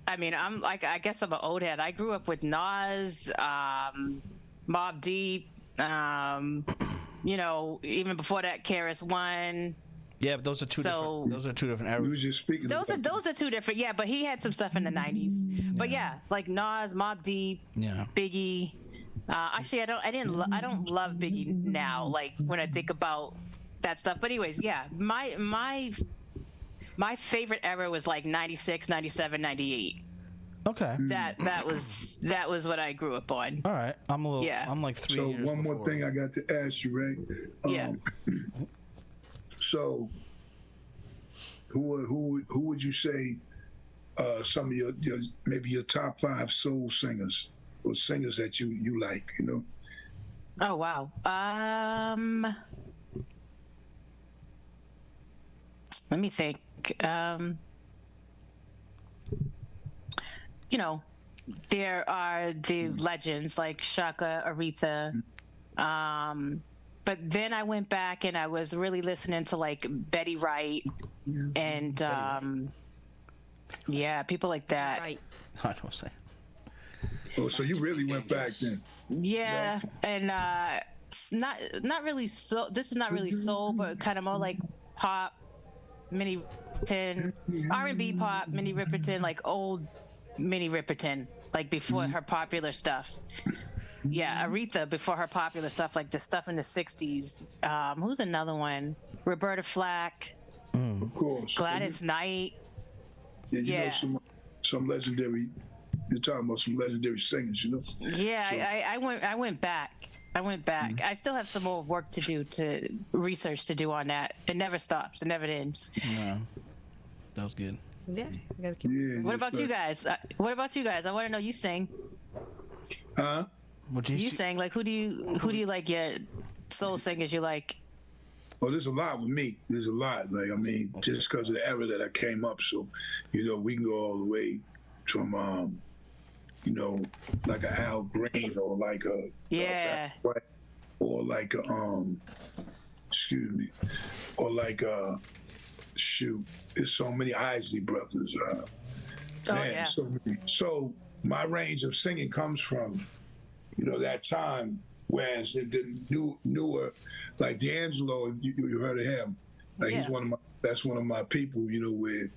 I mean, I'm like, I guess I'm an old head. I grew up with Nas, Mobb Deep, you know, even before that, KRS-One. Yeah, but those are two different eras. We were just speaking. Those are 2 different. Yeah, but he had some stuff in the '90s. But yeah, like Nas, Mobb Deep, Biggie. Actually, I don't love Biggie now. Like when I think about that stuff. But anyways, yeah, my favorite era was like 96, 97, 98. Okay. That was what I grew up on. All right. I'm like 3 So years one more before. thing I got to ask you, Ray. Yeah. So who would you say some of your maybe your top 5 soul singers or singers that you like, you know? Oh wow. Let me think. You know, there are the legends like Shaka, Aretha. But then I went back and I was really listening to like Betty Wright and yeah, people like that. Right. I don't say. Oh, so you really went back then? Yeah, and not really soul. This is not really soul, but kind of more like pop, Minnie Riperton, R&B pop, Minnie Riperton, like old Minnie Riperton, like before her popular stuff. Yeah, Aretha before her popular stuff, like the stuff in the '60s. Who's another one? Roberta Flack. Of course. Gladys Knight. Yeah, you know some legendary. You're talking about some legendary singers, you know. Yeah, I went back. I still have some more work to do, to research to do on that. It never stops. It never ends. Yeah, that was good. Yeah. You guys keep. Yeah. What about you guys? I want to know. You sing. Huh? You sang. Like, who do you like? Your soul singers you like? Oh, there's a lot with me. There's a lot. Like, I mean, just because of the era that I came up, so you know, we can go all the way from you know, like a Al Green or like a or like a excuse me, or like shoot, there's so many Isley brothers. Man, so many. So my range of singing comes from, you know, that time Whereas the newer, like D'Angelo, you heard of him. Like Yeah. That's one of my people, where,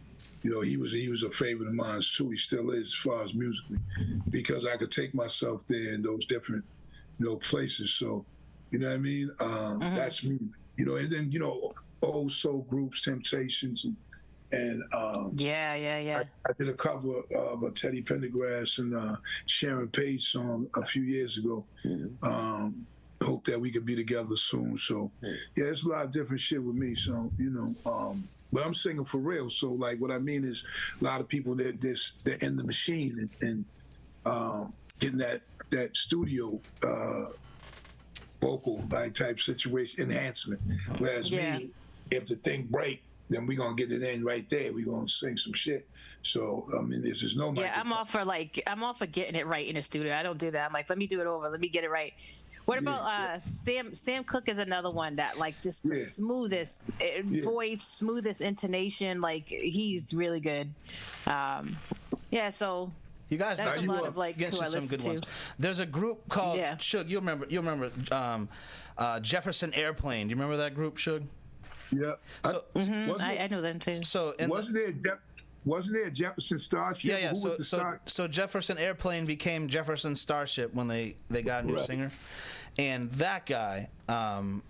he was a favorite of mine too. He still is as far as musically, because I could take myself there in those different, places. So, you know what I mean? That's me. And then, old soul groups, Temptations, and Yeah. I did a cover of a Teddy Pendergrass and Sharon Page song a few years ago. Hope that we could be together soon. So, yeah, it's a lot of different shit with me. So, but I'm singing for real. So, like, what I mean is, a lot of people they're in the machine and getting that studio vocal type situation enhancement. Whereas me, if the thing break, then we're gonna get it in right there. We're gonna sing some shit. So I mean, there's just no. Yeah, I'm all for getting it right in the studio. I don't do that. I'm like, let me do it over. Let me get it right. What about Sam Cooke is another one that just the smoothest voice, smoothest intonation. Like he's really good. So You guys that's a lot of who I some listen good to. ones. There's a group called Suge. You'll remember Jefferson Airplane. Do you remember that group, Suge? Yeah. So, I know them too. So wasn't there a Jefferson Starship? Yeah. Who was the So Jefferson Airplane became Jefferson Starship when they got a new singer, and that guy, I'm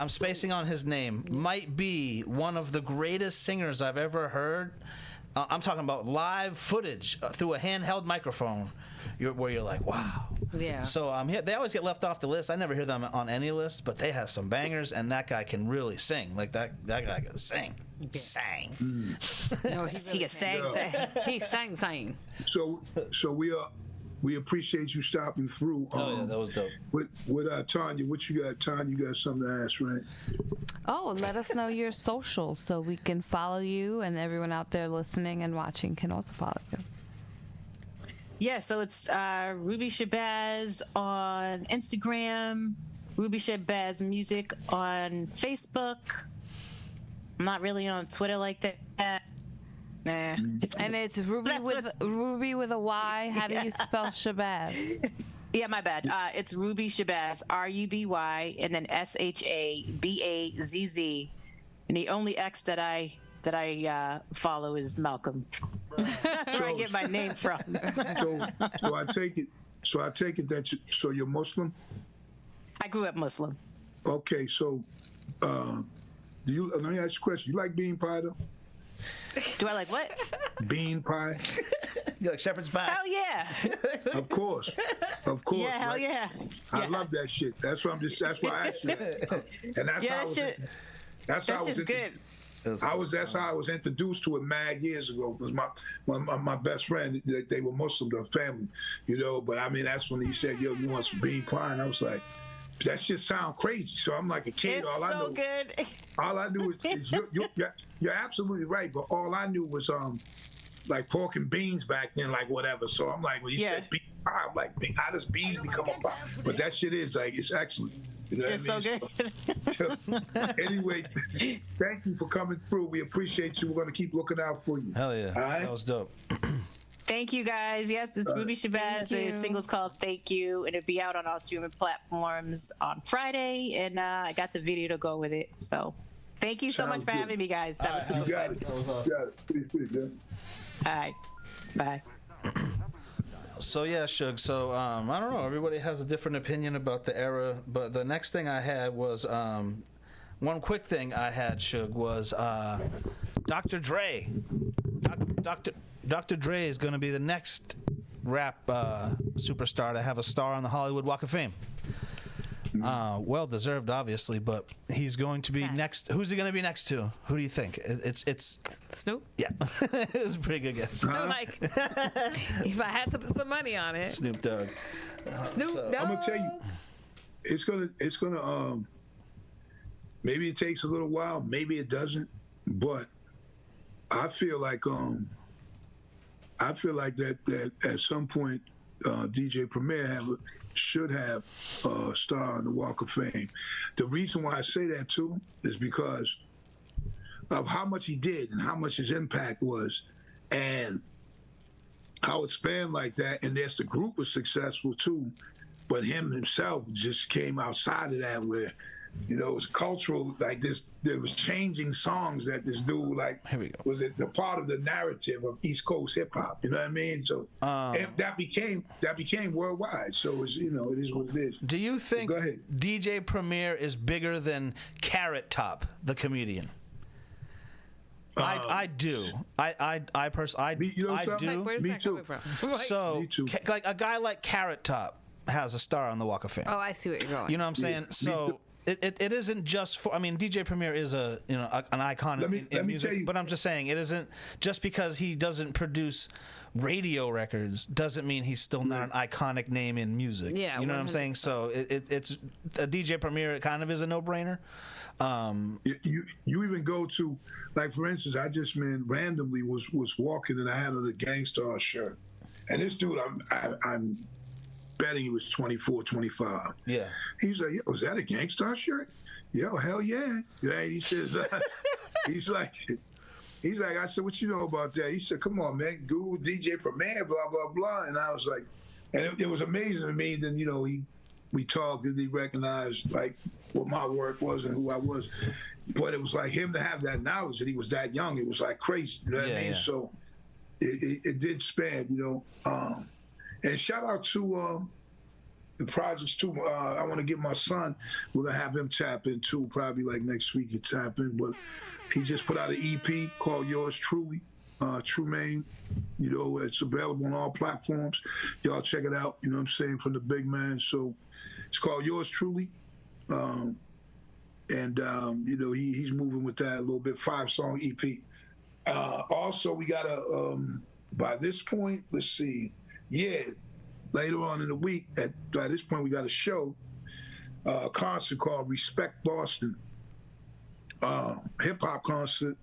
spacing on his name, might be one of the greatest singers I've ever heard. I'm talking about live footage through a handheld microphone, where you're like, wow. Yeah. So they always get left off the list. I never hear them on any list, but they have some bangers, and that guy can really sing. Like that guy can sing. Yeah. Sang. No, he can sing. He sang. So we appreciate you stopping through. Oh yeah, that was dope. With Tanya, what you got? Tanya, you got something to ask, right? Oh, let us know your socials so we can follow you, and everyone out there listening and watching can also follow you. Yeah, so it's Ruby Shabazz on Instagram, Ruby Shabazz Music on Facebook. I'm not really on Twitter like that. Nah. And it's Ruby with a Y. How do you spell Shabazz? Yeah, my bad. It's Ruby Shabazz, RUBY, and then SHABAZZ. And the only X that I follow is Malcolm. That's where I get my name from. So I take it that you're Muslim. I grew up Muslim. Okay, so let me ask you a question. You like bean pie though? Do I like what? Bean pie. You like shepherd's pie? Hell yeah. Of course. Yeah, hell yeah. I love that shit. That's why I asked you that. And that's how I was good. That's how I was introduced to it mad years ago. Because my best friend, they were Muslim, their family, But I mean, that's when he said, "Yo, you want some bean pie?" And I was like, that shit sound crazy. So I'm like a kid. It's so good. All I knew is you're absolutely right. But all I knew was like pork and beans back then, like whatever. So I'm like, when he said bean pie, I'm like, how does beans become a pie? But that shit is it's excellent. You know It's what I so mean? good. Anyway, thank you for coming through. We appreciate you. We're going to keep looking out for you. Hell yeah. All right? That was dope. Thank you guys. Yes, it's Ruby Shabazz. The single's called Thank You, and it'll be out on all streaming platforms on Friday. And I got the video to go with it. So thank you so much for having me, guys. That was super fun. Please, yeah. All right. Bye. So yeah, Suge. So I don't know. Everybody has a different opinion about the era, but the next thing I had was one quick thing I had, Suge, was Dr. Dre. Dr. Dre is going to be the next rap superstar to have a star on the Hollywood Walk of Fame. Well deserved, obviously, but he's going to be next. Who's he going to be next to? Who do you think? It's Snoop. Yeah, it was a pretty good guess. Like, if I had to put some money on it, Snoop Dogg. Snoop Dogg. I'm gonna tell you, it's gonna maybe it takes a little while, maybe it doesn't, but I feel like that at some point DJ Premier should have a star on the Walk of Fame. The reason why I say that too is because of how much he did and how much his impact was, and how it spanned like that. And the group was successful too. but him himself just came outside of that where, you know, it was cultural, like this, there was changing songs that this dude, like, Here we go. was it the part of the narrative of East Coast hip hop, you know what I mean? So and that became worldwide. So it's, you know, it is what it is. Do you think Go ahead. DJ Premier is bigger than Carrot Top, the comedian? I do. I personally, you know I something? do. Like, where's Me that too. coming from? Like, So, Me too. like a guy like Carrot Top has a star on the Walk of Fame. oh, I see what you're going. You know what I'm saying? So it isn't just for. I mean, DJ Premier is an icon Let me- in let me music, tell you- but I'm just saying it isn't just because he doesn't produce radio records doesn't mean he's still not an iconic name in music. Yeah, you know what I'm saying? 100%. So it's a DJ Premier. It kind of is a no-brainer. You even go to, like, for instance, I just randomly was walking and I had on a Gangstar shirt, and this dude, I'm betting he was 24, 25. Yeah. He's like, yo, is that a Gangstar shirt? Yo, hell yeah. Yeah, he says, he's like, I said, what you know about that? He said, come on, man, Google DJ Premier, blah, blah, blah. And I was like, and it was amazing to me. Then, you know, we talked and he recognized, like, what my work was and who I was. But it was like him to have that knowledge that he was that young. It was like crazy. You know what I mean? Yeah. So it did span, you know. And shout out to the projects too. I want to get my son. We're gonna have him tap in too. Probably like next week he tap in. But he just put out an EP called Yours Truly, Trumaine. You know, it's available on all platforms. Y'all check it out. You know what I'm saying, from the big man. So it's called Yours Truly. You know, he's moving with that a little bit. 5-song EP. Also, we got by this point, let's see. Yeah, later on in the week, by this point, we got a show, a concert called Respect Boston, hip hop concert.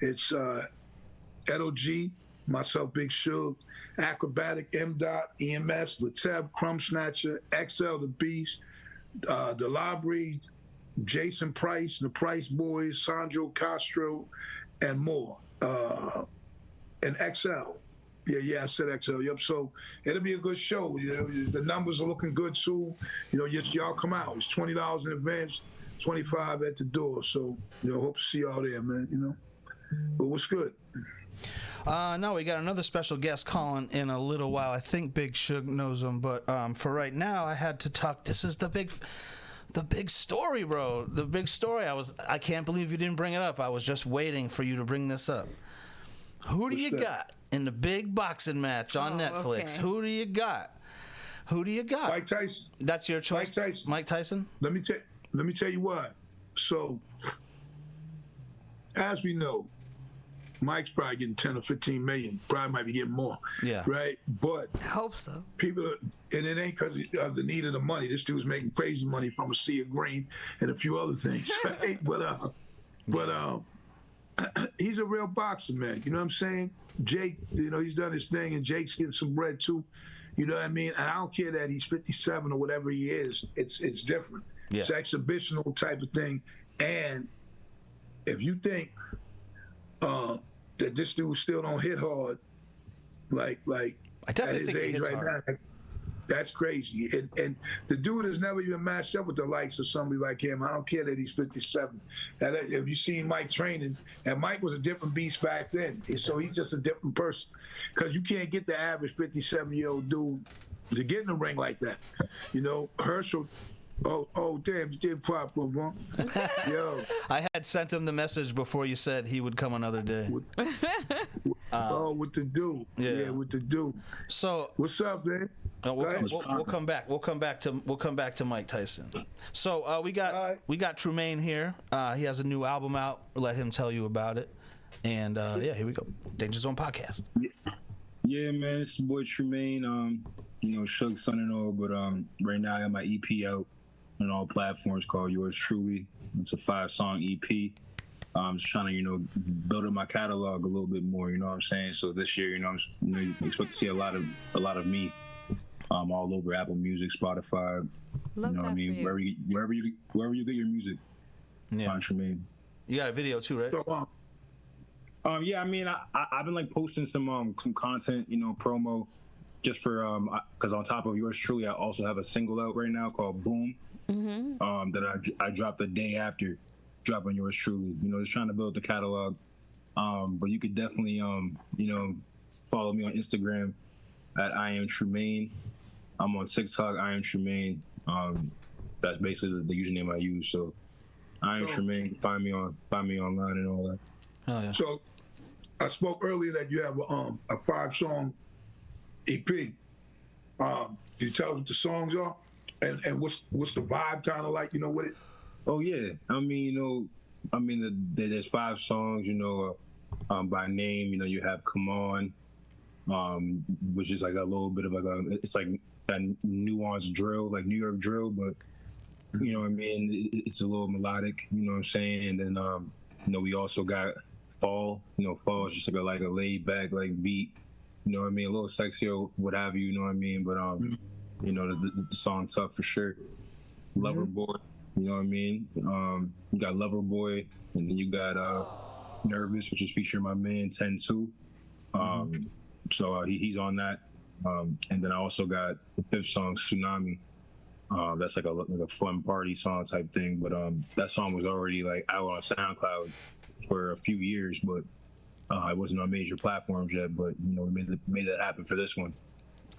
It's Edo G, myself, Big Suge, Acrobatic, M. Dot, EMS, Lateb, Crumb Snatcher, XL the Beast, the Library, Jason Price, the Price Boys, Sandro Castro, and more. And XL. Yeah, I said XL. Yep. So it'll be a good show. You know, the numbers are looking good too. You know, y'all come out. It's $20 in advance, $25 at the door. So, you know, hope to see y'all there, man. You know. But what's good? No, we got another special guest calling in a little while. I think Big Suge knows him, but for right now, I had to talk. This is the big story, bro. The big story. I can't believe you didn't bring it up. I was just waiting for you to bring this up. Who do you got in the big boxing match on Netflix? Okay. Who do you got? Mike Tyson. That's your choice. Mike Tyson. Mike Tyson? Let me tell you what. So, as we know, Mike's probably getting 10 or 15 million. Probably might be getting more. Yeah. Right? But I hope so. people, and it ain't because of the need of the money. This dude's making crazy money from a sea of green and a few other things, right? But he's a real boxer, man. You know what I'm saying? Jake, you know, he's done his thing, and Jake's getting some bread too. You know what I mean? And I don't care that he's 57 or whatever he is. It's different. Yeah. It's exhibitional type of thing. And if you think that this dude still don't hit hard, like I definitely at his think he age hits right hard. now, that's crazy. And the dude has never even matched up with the likes of somebody like him. I don't care that he's 57. If you seen Mike training, and Mike was a different beast back then, so he's just a different person. Because you can't get the average 57-year-old dude to get in the ring like that. You know, Herschel. Oh, damn, you did pop, bro. Yo. I had sent him the message before you said he would come another day. With the dude. Yeah. With the dude. So What's up, man? we'll come back. We'll come back to Mike Tyson. So we got Trumaine here. He has a new album out. We'll let him tell you about it. And yeah, here we go. Danger Zone podcast. Yeah, man, it's your boy Trumaine. You know, Suge's son and all, but right now I got my EP out on all platforms called Yours Truly. It's a 5-song EP. I'm just trying to, you know, build up my catalog a little bit more. You know what I'm saying? So this year, you expect to see a lot of me, all over Apple Music, Spotify. Love you know what I mean? Wherever you get your music. Yeah. Find Trumaine. You got a video too, right? So, Yeah, I mean, I've been like posting some content, you know, promo. just for because on top of yours truly, I also have a single out right now called Boom. That I dropped the day after dropping yours truly. You know, just trying to build the catalog. But you could definitely you know, follow me on Instagram at I am Tremaine. I'm on TikTok, I am Tremaine. That's basically the username I use. So I am Tremaine. Find me online and all that. Oh yeah. So I spoke earlier that you have a 5-song EP. Can you tell us what the songs are? And what's the vibe kind of like, you know, with it? Oh yeah, I mean, you know, there's 5 songs, you know, by name. You know, you have Come On, which is like a little bit of like it's like that nuanced drill, like New York drill, but you know what I mean, it's a little melodic, you know what I'm saying. And then you know, we also got Fall. You know, Fall is just like a laid back like beat, you know what I mean, a little sexy or what have you, you know what I mean. But you know, the song Tough for sure. Lover Boy, you know what I mean. You got Lover Boy, and then you got Nervous, which is featuring my man 10-2. So he's on that. And then I also got the 5th song, Tsunami. That's like a fun party song type thing. But that song was already like out on SoundCloud for a few years, but it wasn't on major platforms yet. But you know, we made that happen for this one.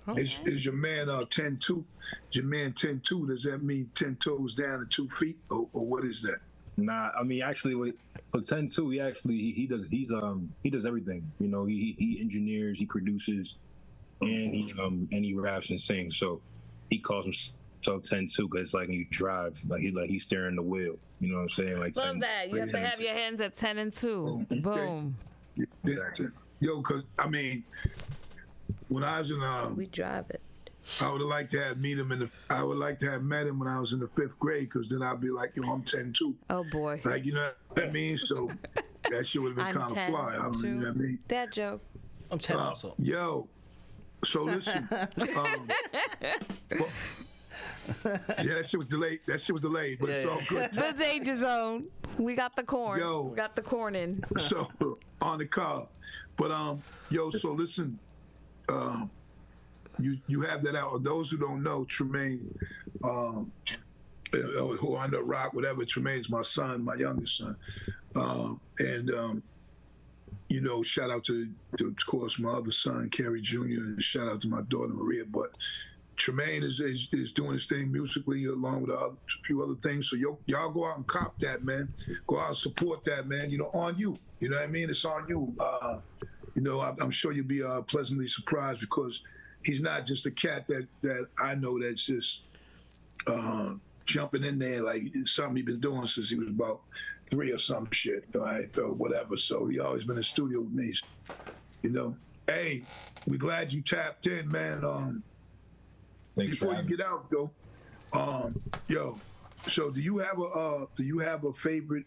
Okay. Is your man 10-2? Your man 10-2? Does that mean 10 toes down and 2 feet, or what is that? Nah, I mean actually, for 10-2, he does everything. You know, he engineers, he produces, and he raps and sings. So he calls himself 10-2 because like when you drive, he's steering the wheel. You know what I'm saying? Like love that. You have to have your hands at 10 and 2. Boom. Yo, cause I mean, when I was in we drive it. I would have liked to have I would like to have met him when I was in the 5th grade, because then I'd be like, yo, I'm 10-2. Oh boy. Like, you know what I mean? So that shit would have been kind of fly. I don't, you know what I mean? Dad joke. I'm 10 also. Yo, so listen. Yeah, that shit was delayed. But it's all good. The danger zone. We got the corn. Yo. We got the corn in. So on the car. But yo, so listen, you have that out. Those who don't know, Tremaine, who are under rock, whatever, Tremaine's my son, my youngest son. You know, shout out to, of course, my other son, Kerry Jr., and shout out to my daughter, Maria. But Tremaine is doing his thing musically along with a few other things. So y'all go out and cop that, man. Go out and support that, man. You know, on you. You know what I mean? It's on you. You know, I'm sure you'll be pleasantly surprised, because he's not just a cat that I know that's just jumping in there like something he's been doing since he was about 3 or some shit, right? Or whatever. So he always been in the studio with me. You know, hey, we're glad you tapped in, man. Before you get out though, yo, so do you have a favorite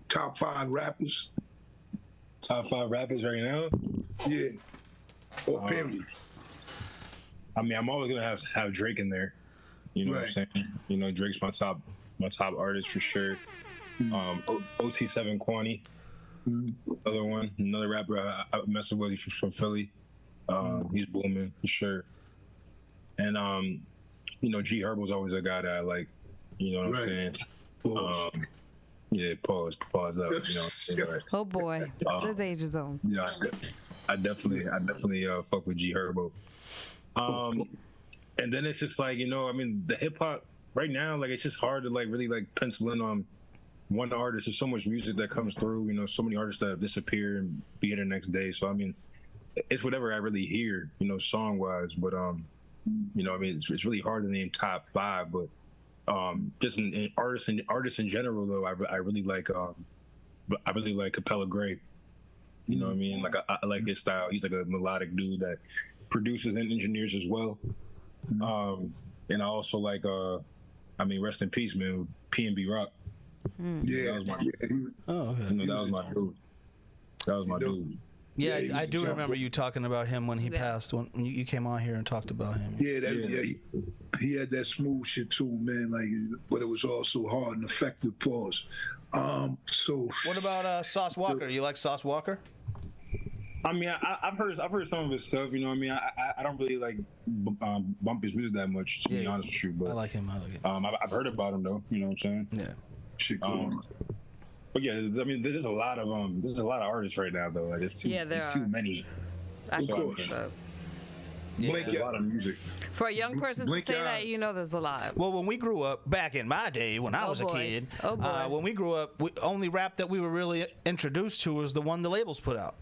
top 5 rappers? Top 5 rappers right now? Yeah. Or period. I mean, I'm always gonna have Drake in there. You know what I'm saying? You know, Drake's my top artist for sure. OT7 Kwani, another rapper I mess with. He's from Philly. He's booming for sure. And you know, G Herbo's always a guy that I like. You know what I'm saying? Yeah, pause up. You know what I'm saying? Right. Oh boy, the danger zone. Yeah, I definitely fuck with G Herbo. And then it's just like, you know, I mean, the hip hop right now, like, it's just hard to like really like pencil in on one artist. There's so much music that comes through, you know, so many artists that disappear and be here the next day. So I mean, it's whatever I really hear, you know, song wise. But you know, I mean, it's really hard to name top 5. But just in artists in general, though, I really like Capella Gray. You know what I mean? Like I like his style. He's like a melodic dude that produces and engineers as well. And I also like I mean, rest in peace, man, P&B Rock. Yeah, that was my, okay. You know, that was my dude. That was my dude. Yeah, I do remember you talking about him when he passed. When you came on here and talked about him. He had that smooth shit too, man. Like, but it was also hard and effective. Pause. So what about Sauce Walker? You like Sauce Walker? I mean, I've heard some of his stuff. You know, what I mean, I don't really like bump his music that much, to be honest with you. But I like him. I've heard about him though. You know what I'm saying? Yeah. Shit going on. But yeah, I mean, there's a lot of artists right now though. Like, there's too many. I Of think course. so. Blink There's a lot of music. For a young person to Blink say your eye. that, you know, there's a lot. Well, when we grew up, back in my day, when I Oh, was boy. a kid, Oh, boy. when we grew up, only rap that we were really introduced to was the one the labels put out.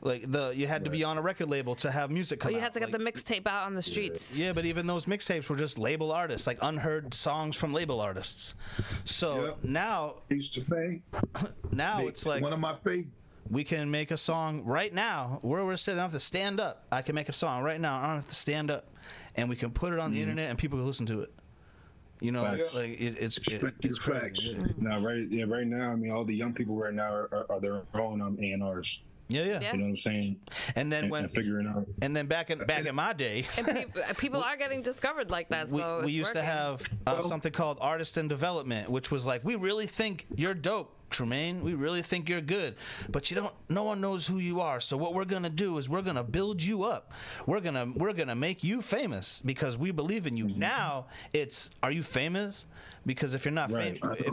Like you had to be on a record label to have music come Or out. you had to get Like, the mixtape out on the streets. Yeah, but even those mixtapes were just label artists, like unheard songs from label artists. So Yep. now Used to pay. it's like one of my favorite. we can make a song right now where we're sitting. I don't have to stand up. I can make a song right now. I don't have to stand up, and we can put it on the internet, and people can listen to it. You know, Facts. like it's Facts. crazy. Now, right now, I mean, all the young people right now are their own A&Rs. Yeah. Yeah. You know what I'm saying? And then And figuring out. and then back in my day, And people are getting discovered like that. So we it's used to working. have something called artist in development, which was like, we really think you're dope, Tremaine. We really think you're good, but no one knows who you are. So what we're gonna do is we're gonna build you up. We're gonna make you famous because we believe in you. Now it's, are you famous? Because if you're not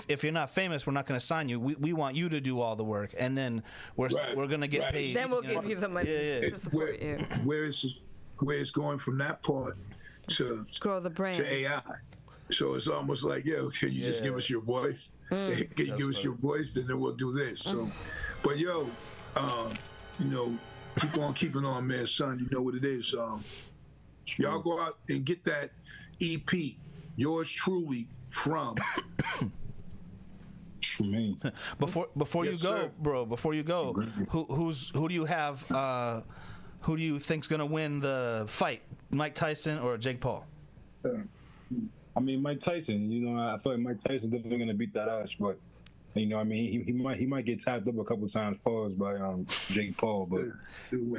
if you're not famous, we're not going to sign you. We want you to do all the work, and then we're going to get paid. Then we'll give you the money to support you. Where it's going from that part to Grow the brand. to AI. So it's almost like, yo, can you just give us your voice? Can you give us your voice? Then we'll do this. So, but yo, you know, keep on keeping on, man, son. You know what it is. Y'all go out and get that EP, yours truly, from. Tremaine. Before Yes, you go, sir. bro. Before you go, who do you have? Who do you think's going to win the fight? Mike Tyson or Jake Paul? I mean, Mike Tyson. You know, I feel like Mike Tyson definitely gonna beat that ass, but you know, I mean, he might get tapped up a couple times, paused by Jake Paul, but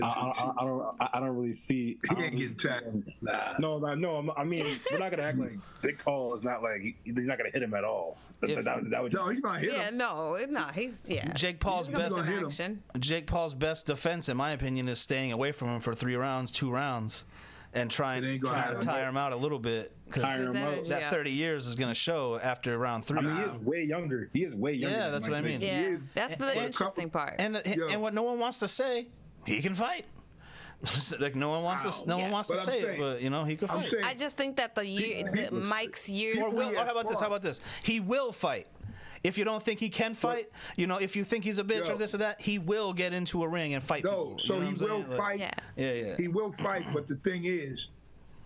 I don't really see. He ain't getting tapped. Nah. No. I mean, we're not gonna act like Jake Paul is not like he's not gonna hit him at all. That would No, he's gonna hit Yeah, him. no, he's Jake Paul's gonna best hit him. action. Jake Paul's best defense, in my opinion, is staying away from him for 2 rounds, and trying It ain't to gonna tire him out a little bit. Because Tire him out. that Yeah. 30 years is going to show after round 3. I mean, he is way younger. Yeah, than that's Mike what I mean. Tyson. Yeah, is. that's the But a interesting part. And what no one wants to say, he can fight. Like no one wants to. No Yeah. one wants to But I'm say it, saying- but you know he can I'm fight. saying- I just think that Mike's years. Or will, He or has how about this? fought. How about this? He will fight. If you don't think he can fight, you know, if you think he's a bitch Yo. or this or that, he will get into a ring and fight No, people. so you know he what I'm will saying? fight. Yeah. Yeah. He will fight, but the thing is,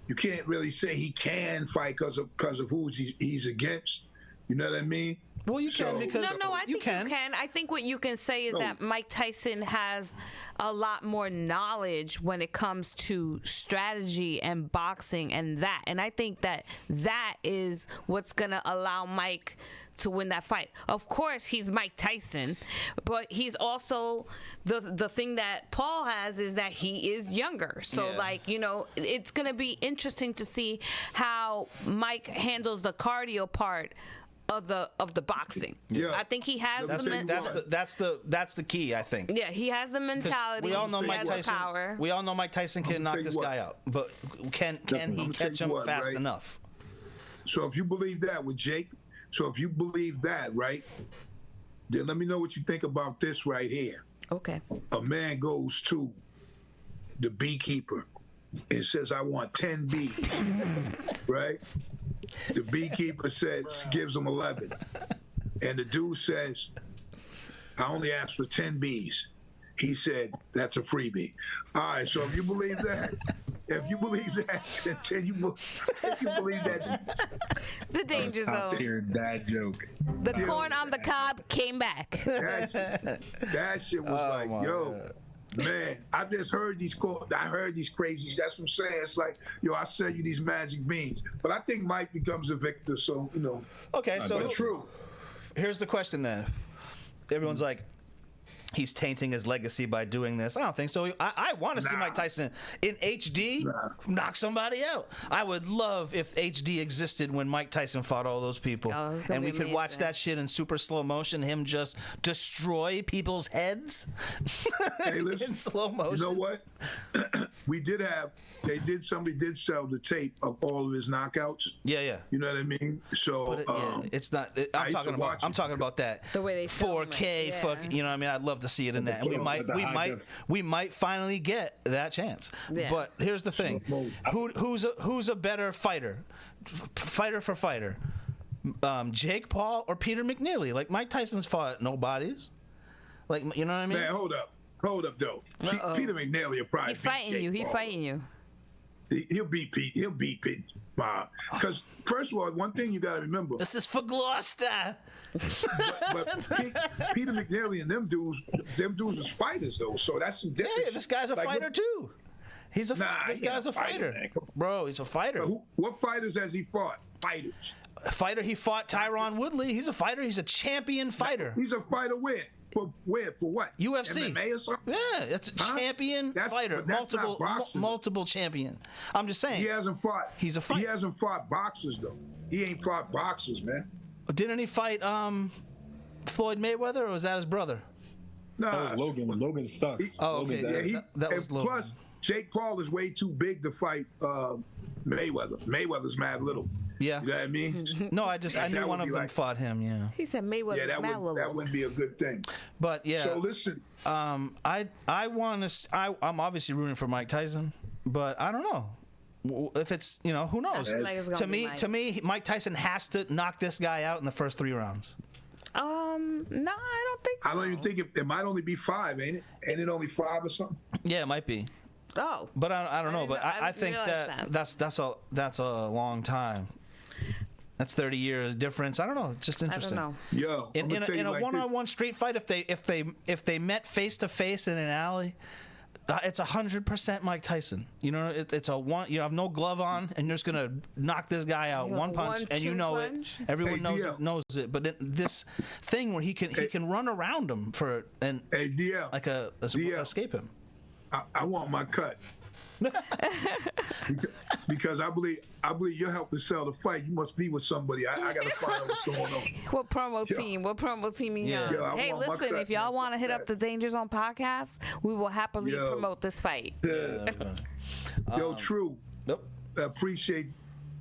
you can't really say he can fight because of who he's against. You know what I mean? Well, you can So- because No, I think you can. I think what you can say is that Mike Tyson has a lot more knowledge when it comes to strategy and boxing and that. And I think that is what's going to allow Mike to win that fight. Of course, he's Mike Tyson, but he's also the thing that Paul has is that he is younger. So Yeah. like, you know, it's going to be interesting to see how Mike handles the cardio part of the boxing. Yeah. I think he has That's That's the key, I think. yeah, he has the 'Cause mentality. we all know he Mike has Tyson. the power. We all know Mike Tyson can knock tell you this what. guy out, but can he I'ma tell catch you him what, fast right? enough? So if you believe that with Jake, so if you believe that, right, then let me know what you think about this right here. Okay. A man goes to the beekeeper and says, I want 10 bees, right? The beekeeper gives him 11. And the dude says, I only asked for 10 bees. He said, that's a freebie. All right, so if you believe that, then you believe that, The danger Top zone. tier dad joke. The corn on the cob came back. that shit was like, my yo, man, I just heard these crazy, that's what I'm saying. It's like, yo, I sell you these magic beans. But I think Mike becomes a victor, so, you know. Okay, so But true. here's the question then. Everyone's like, he's tainting his legacy by doing this. I don't think so. I want to see Mike Tyson in HD knock somebody out. I would love if HD existed when Mike Tyson fought all those people, and we could watch that shit in super slow motion. Him just destroy people's heads Hey, listen, in slow motion. you know what? Somebody did sell the tape of all of his knockouts. Yeah. You know what I mean? So it's not. I used to watch I'm it. talking about that. The way they film 4K, it, fuck. You know what I mean? I'd love to see it in that. And we might finally get that chance. Yeah. But here's the thing: who's a better fighter for fighter? Jake Paul or Peter McNeely? Like Mike Tyson's fought nobodies. Like, you know what I mean? Man, hold up though. Peter McNeely will probably He fighting you. He fighting you. He'll beat Pete. He'll beat Pete. Because first of all, one thing you got to remember. This is for Gloucester. But Peter McNally and them dudes is fighters though. So that's some difference. Yeah, this guy's a fighter too. This guy's a fighter, man. bro. He's a fighter. What fighters has he fought? Fighters. Fighter. He fought Tyron Woodley. He's a fighter. He's a champion fighter. He's a fighter where? For what? UFC. MMA or something? Yeah, that's a champion fighter. Multiple champion. I'm just saying. He hasn't fought. He's a fighter. He hasn't fought boxers though. He ain't fought boxers, man. Didn't he fight Floyd Mayweather, or was that his brother? Nah. That was Logan. Logan sucks. Oh, okay. That was Logan. Plus, Jake Paul is way too big to fight Mayweather. Mayweather's mad little. Yeah. You know what I mean? No, I knew one of them fought him. Yeah. He said Mayweather's that little. wouldn't be a good thing. But yeah. So listen. I'm obviously rooting for Mike Tyson, but I don't know if it's, who knows. To me, Mike Tyson has to knock this guy out in the first 3 rounds. No, I don't think so. I don't even think it might only be 5, ain't it? Ain't it only 5 or something? Yeah, it might be. Oh. But I don't know. But I think that. that's a long time. That's 30 years difference. I don't know. It's just interesting. I don't Yo, In a one-on-one street fight, if they met face to face in an alley, it's 100% Mike Tyson. It's a one. You have no glove on, and you're just gonna knock this guy out one punch, and punch. it. Everyone knows it. But this thing where he can run around him escape him. I want my cut. Because I believe you're helping sell the fight. You must be with somebody. I gotta find out what's going on. What promo team? What promo team you on? Yo, hey, listen, if y'all want to hit up the Danger Zone podcast, we will happily promote this fight. Yo, True. Yep. I appreciate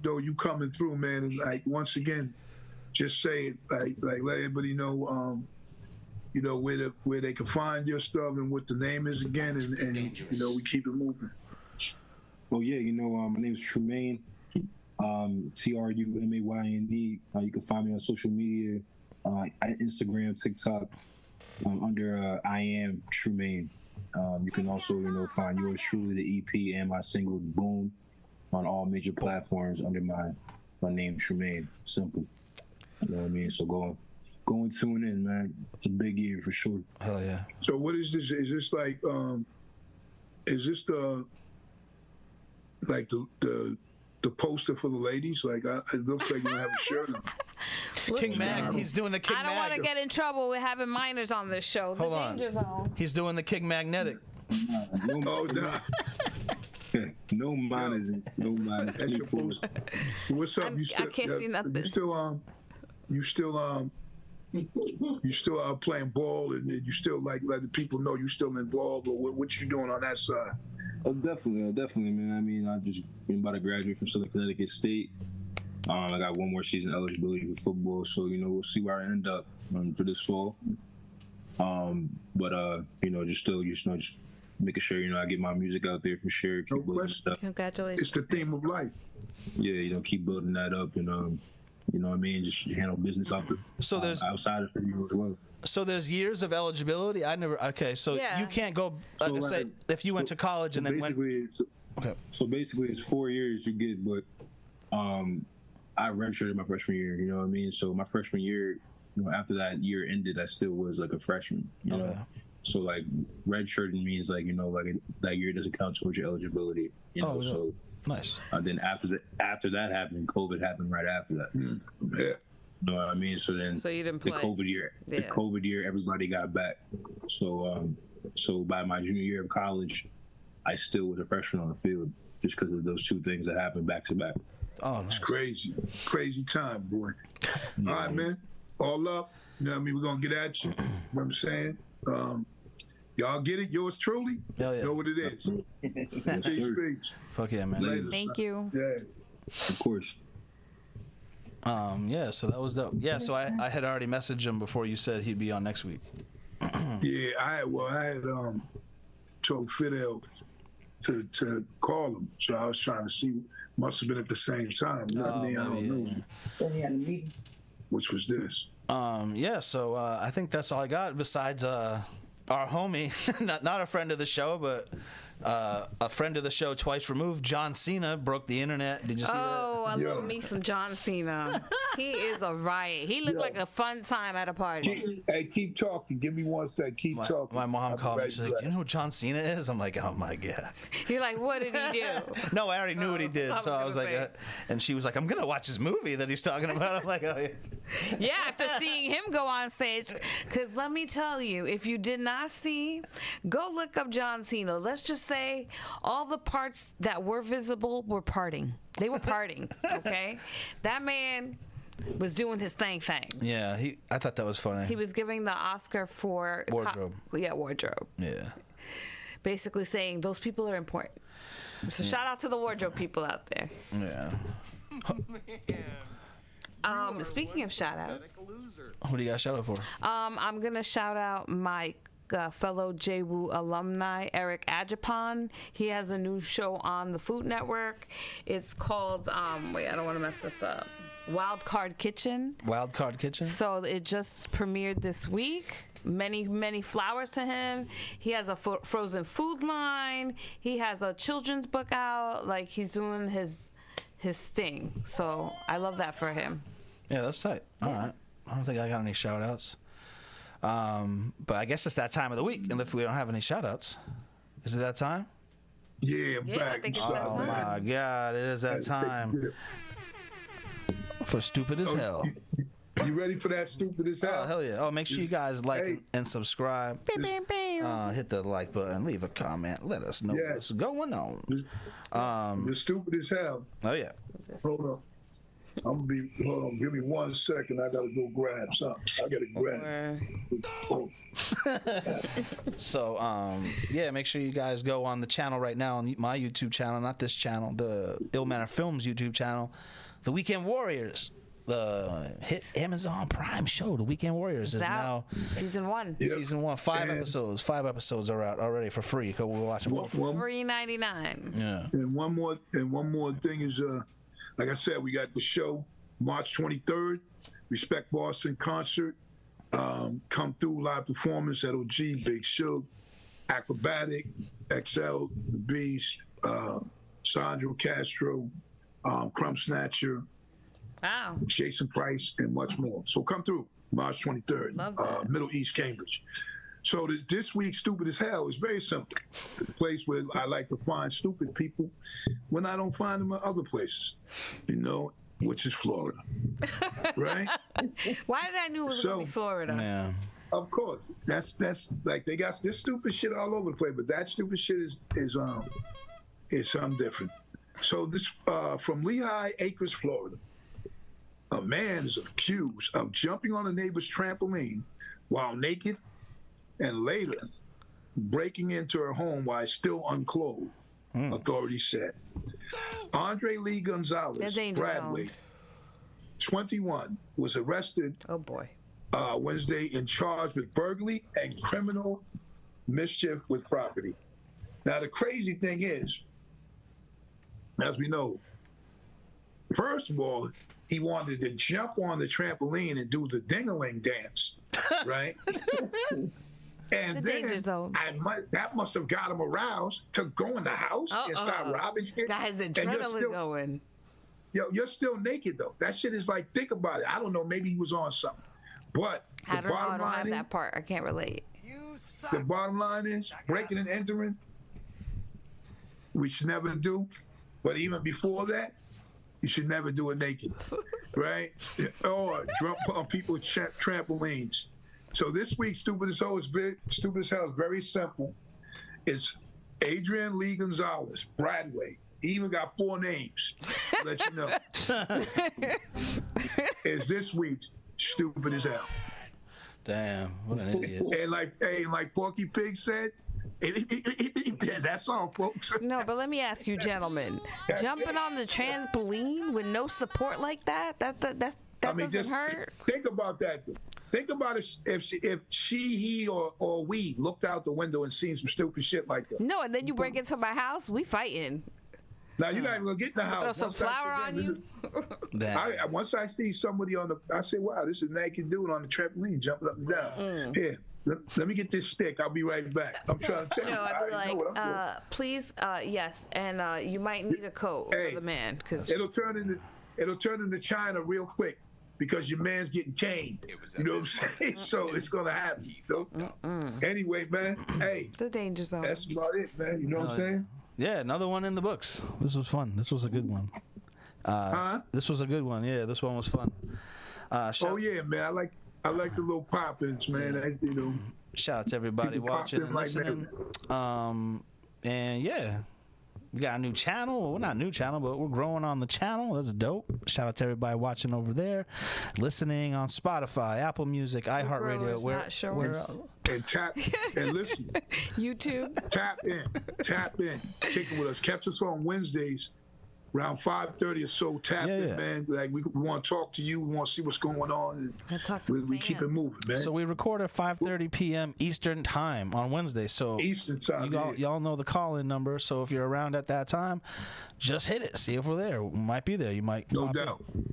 you coming through, man. And like once again, just say it, like let everybody know where they can find your stuff and what the name is again, and we keep it moving. Well, yeah, my name is Trumaine, TRUMAYNE. You can find me on social media, Instagram, TikTok, under I am Trumaine. You can also, find yours truly, the EP, and my single Boom on all major platforms under my name, Trumaine. Simple. You know what I mean? So go and tune in, man. It's a big year for sure. Hell yeah. So what is this? Is this like is this the poster for the ladies? Like it looks like you don't have a shirt on. King Mag, he's doing the King Mag. I don't want to get in trouble with having minors on this show. Hold on. Danger Zone. He's doing the King Magnetic. No minors. No minors. That's your poster. What's up? I can't see nothing. You still playing ball, and you still let the people know you still involved, or what you doing on that side? Oh, definitely, man. I mean, I just been about to graduate from Southern Connecticut State. I got one more season eligibility for football, so we'll see where I end up for this fall. Just making sure I get my music out there for sure. Keep building stuff. Congratulations. It's the theme of life. Yeah, keep building that up, and you know what I mean? Just handle business outside of you as well. So there's years of eligibility. You can't go. Say if you went to college and then went. So basically, it's 4 years you get, but I redshirted my freshman year. You know what I mean? So my freshman year, after that year ended, I still was like a freshman. You know, so like redshirting means that year doesn't count towards your eligibility. So. Nice. Then after that happened, COVID happened right after that. Yeah. You know what I mean? So then So you didn't the play. the COVID year, everybody got back. So by my junior year of college, I still was a freshman on the field just because of those two things that happened back to back. Oh, nice. It's crazy time, boy. All right, man. All up. You know what I mean? We're gonna get at you. You know what I'm saying? Y'all get it? Yours truly? Hell yeah. Know what it is. Yes, sir. Peace. Fuck yeah, man. Later. Thank you. Yeah. Of course. Yeah, so that was dope. Yeah, so I had already messaged him before you said he'd be on next week. Yeah, I had told Fidel to call him. So I was trying to see. Must have been at the same time. You know what I mean? I don't know. Then he had a meeting. Which was this? Yeah, so I think that's all I got. Besides our homie, not a friend of the show, but a friend of the show twice removed, John Cena, broke the internet. Did you see that? Oh, I love me some John Cena. He is a riot. He looked like a fun time at a party. Hey, keep talking. Give me 1 sec. Keep talking. My mom I'll be called me. right She's like, back. "Do you know who John Cena is?" I'm like, "Oh my god." You're like, what did he do? No, I already knew what he did. So I was gonna like, say. and she was like, "I'm gonna watch his movie that he's talking about." I'm like, "Oh yeah." Yeah, after seeing him go on stage, because let me tell you, if you did not see, go look up John Cena. Let's just say all the parts that were visible were parting. They were parting, okay? That man was doing his thing. Yeah, I thought that was funny. He was giving the Oscar for Wardrobe. Wardrobe. Yeah. Basically saying those people are important. So shout out to the wardrobe people out there. Yeah. Speaking of shout outs, What do you got a shout out for? I'm gonna shout out my fellow JWU alumni, Eric Ajapon. He has a new show on the Food Network. It's called wait, I don't want to mess this up. Wild Card Kitchen. Wild Card Kitchen. So it just premiered this week. Many flowers to him. He has a frozen food line. He has a children's book out. Like, he's doing his thing. So I love that for him. Yeah, that's tight. All right. I don't think I got any shout outs. But I guess it's that time of the week. And if we don't have any shout outs, is it that time? Yeah, I'm Yeah, I back. think it's What's that up, Oh time. man? my God, it is that time for Stupid as Hell. You ready for that stupid as hell? Oh, hell yeah. Oh, make sure you guys like Hey. and subscribe. Hit the like button, leave a comment, let us know Yeah. what's going on. You're stupid as hell. Oh, yeah. Hold on. Hold on. Give me 1 second. I gotta go grab something. I gotta grab. Oh, So, yeah, make sure you guys go on the channel right now, on my YouTube channel, not this channel, the Ill Manner Films YouTube channel, The Weekend Warriors. The hit Amazon Prime show, The Weekend Warriors, is It's now out. Season 1. season 1. 5 And- episodes. 5 episodes are out already for free. Go watch them. $3.99. Yeah. and one more thing is, like I said, we got the show March 23rd, Respect Boston concert. Come through, live performance at OG, Big Shug, Acrobatic, XL, The Beast, Sandro Castro, Crumb Snatcher, Wow. Jason Price, and much more. So come through, March 23rd, Love that. Middle East, Cambridge. So this week's Stupid as Hell is very simple. The place where I like to find stupid people when I don't find them in other places, which is Florida, right? Why did I knew it was going to be Florida? Yeah. Of course, that's like they got this stupid shit all over the place, but that stupid shit is something different. So this from Lehigh Acres, Florida. A man is accused of jumping on a neighbor's trampoline while naked and later breaking into her home while still unclothed, authorities said. Andre Lee The Gonzalez, danger Bradway, zone. 21, was arrested Oh, boy. Wednesday and charged with burglary and criminal mischief with property. Now, the crazy thing is, as we know, first of all, he wanted to jump on the trampoline and do the ding-a-ling dance, right? And The then danger zone. that must have got him aroused to go in the house and start robbing shit. Got his And you're adrenaline still- going. You're still naked, though. That shit is like, think about it. I don't know, maybe he was on something. But I the don't know. I bottom don't have line is, that part. I can't relate. the bottom line is, breaking and entering, we should never do. But even before that, you should never do it naked. right? Or jump on people's trampolines. So this week, Stupid as Hell is very simple. It's Adrian Lee Gonzalez, Bradway. He even got 4 names. Let you know. It's this week, Stupid as Hell. Damn, what an idiot. And like Porky Pig said, that's all, folks. No, but let me ask you, gentlemen, jumping on the trampoline with no support like that doesn't hurt. Think about that. Think about it if she, he, or we looked out the window and seen some stupid shit like that. No, and then you break into my house, we fighting. Now you're not even gonna get in the house. Throw some flour on you. Once I see somebody I say, wow, this is a naked dude on the trampoline jumping up and down. Here, let me get this stick. I'll be right back. I'm trying to tell you. No, I'd be like, please, yes, and you might need a coat for the man, because it'll turn into China real quick. Because your man's getting chained, you know what I'm saying? So it's gonna happen. You know? Anyway, man, hey, the danger zone. That's about it, man. You know what I'm saying? Yeah, another one in the books. This was fun. This was a good one. This was a good one. Yeah, this one was fun. Yeah, man. I like the little pop-ins, man. You know. Shout out to everybody watching and listening. And yeah. We got a new channel. Well, not a new channel, but we're growing on the channel. That's dope. Shout out to everybody watching over there, listening on Spotify, Apple Music, iHeartRadio. And listen. YouTube. Tap in. Kick it with us. Catch us on Wednesdays around 5:30 or so. Tap in, man. Like we want to talk to you. We want to see what's going on. And we keep it moving, man. So we record at 5:30 p.m. Eastern time on Wednesday. So Eastern time. Y'all know the call-in number. So if you're around at that time, just hit it. See if we're there. We might be there. You might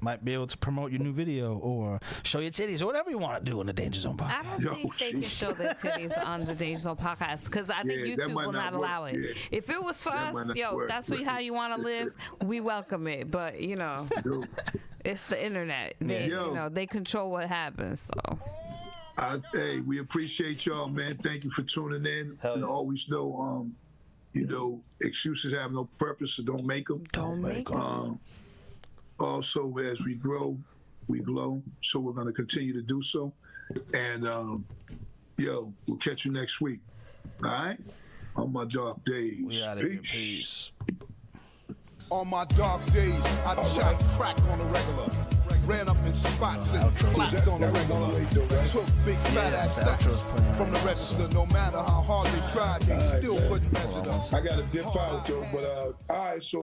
might be able to promote your new video or show your titties or whatever you want to do in the Danger Zone podcast. I don't think they can show their titties on the Danger Zone podcast because I think YouTube will not allow it. Yeah. If it was for us, if that's how you want to live, we welcome it. But it's the internet. They control what happens. So. Hey, we appreciate y'all, man. Thank you for tuning in. And always know, excuses have no purpose, so don't make them. Don't make them. Also, as we grow, we glow. So we're going to continue to do so. And, we'll catch you next week. All right? On my dark days. We out of here. Peace. On my dark days, I shot crack on the regular. Ran up in spots and clapped on the regular. Took big fat ass stacks from the register. No matter how hard they tried, they still couldn't measure them. I got to dip out, though. But, all right, so.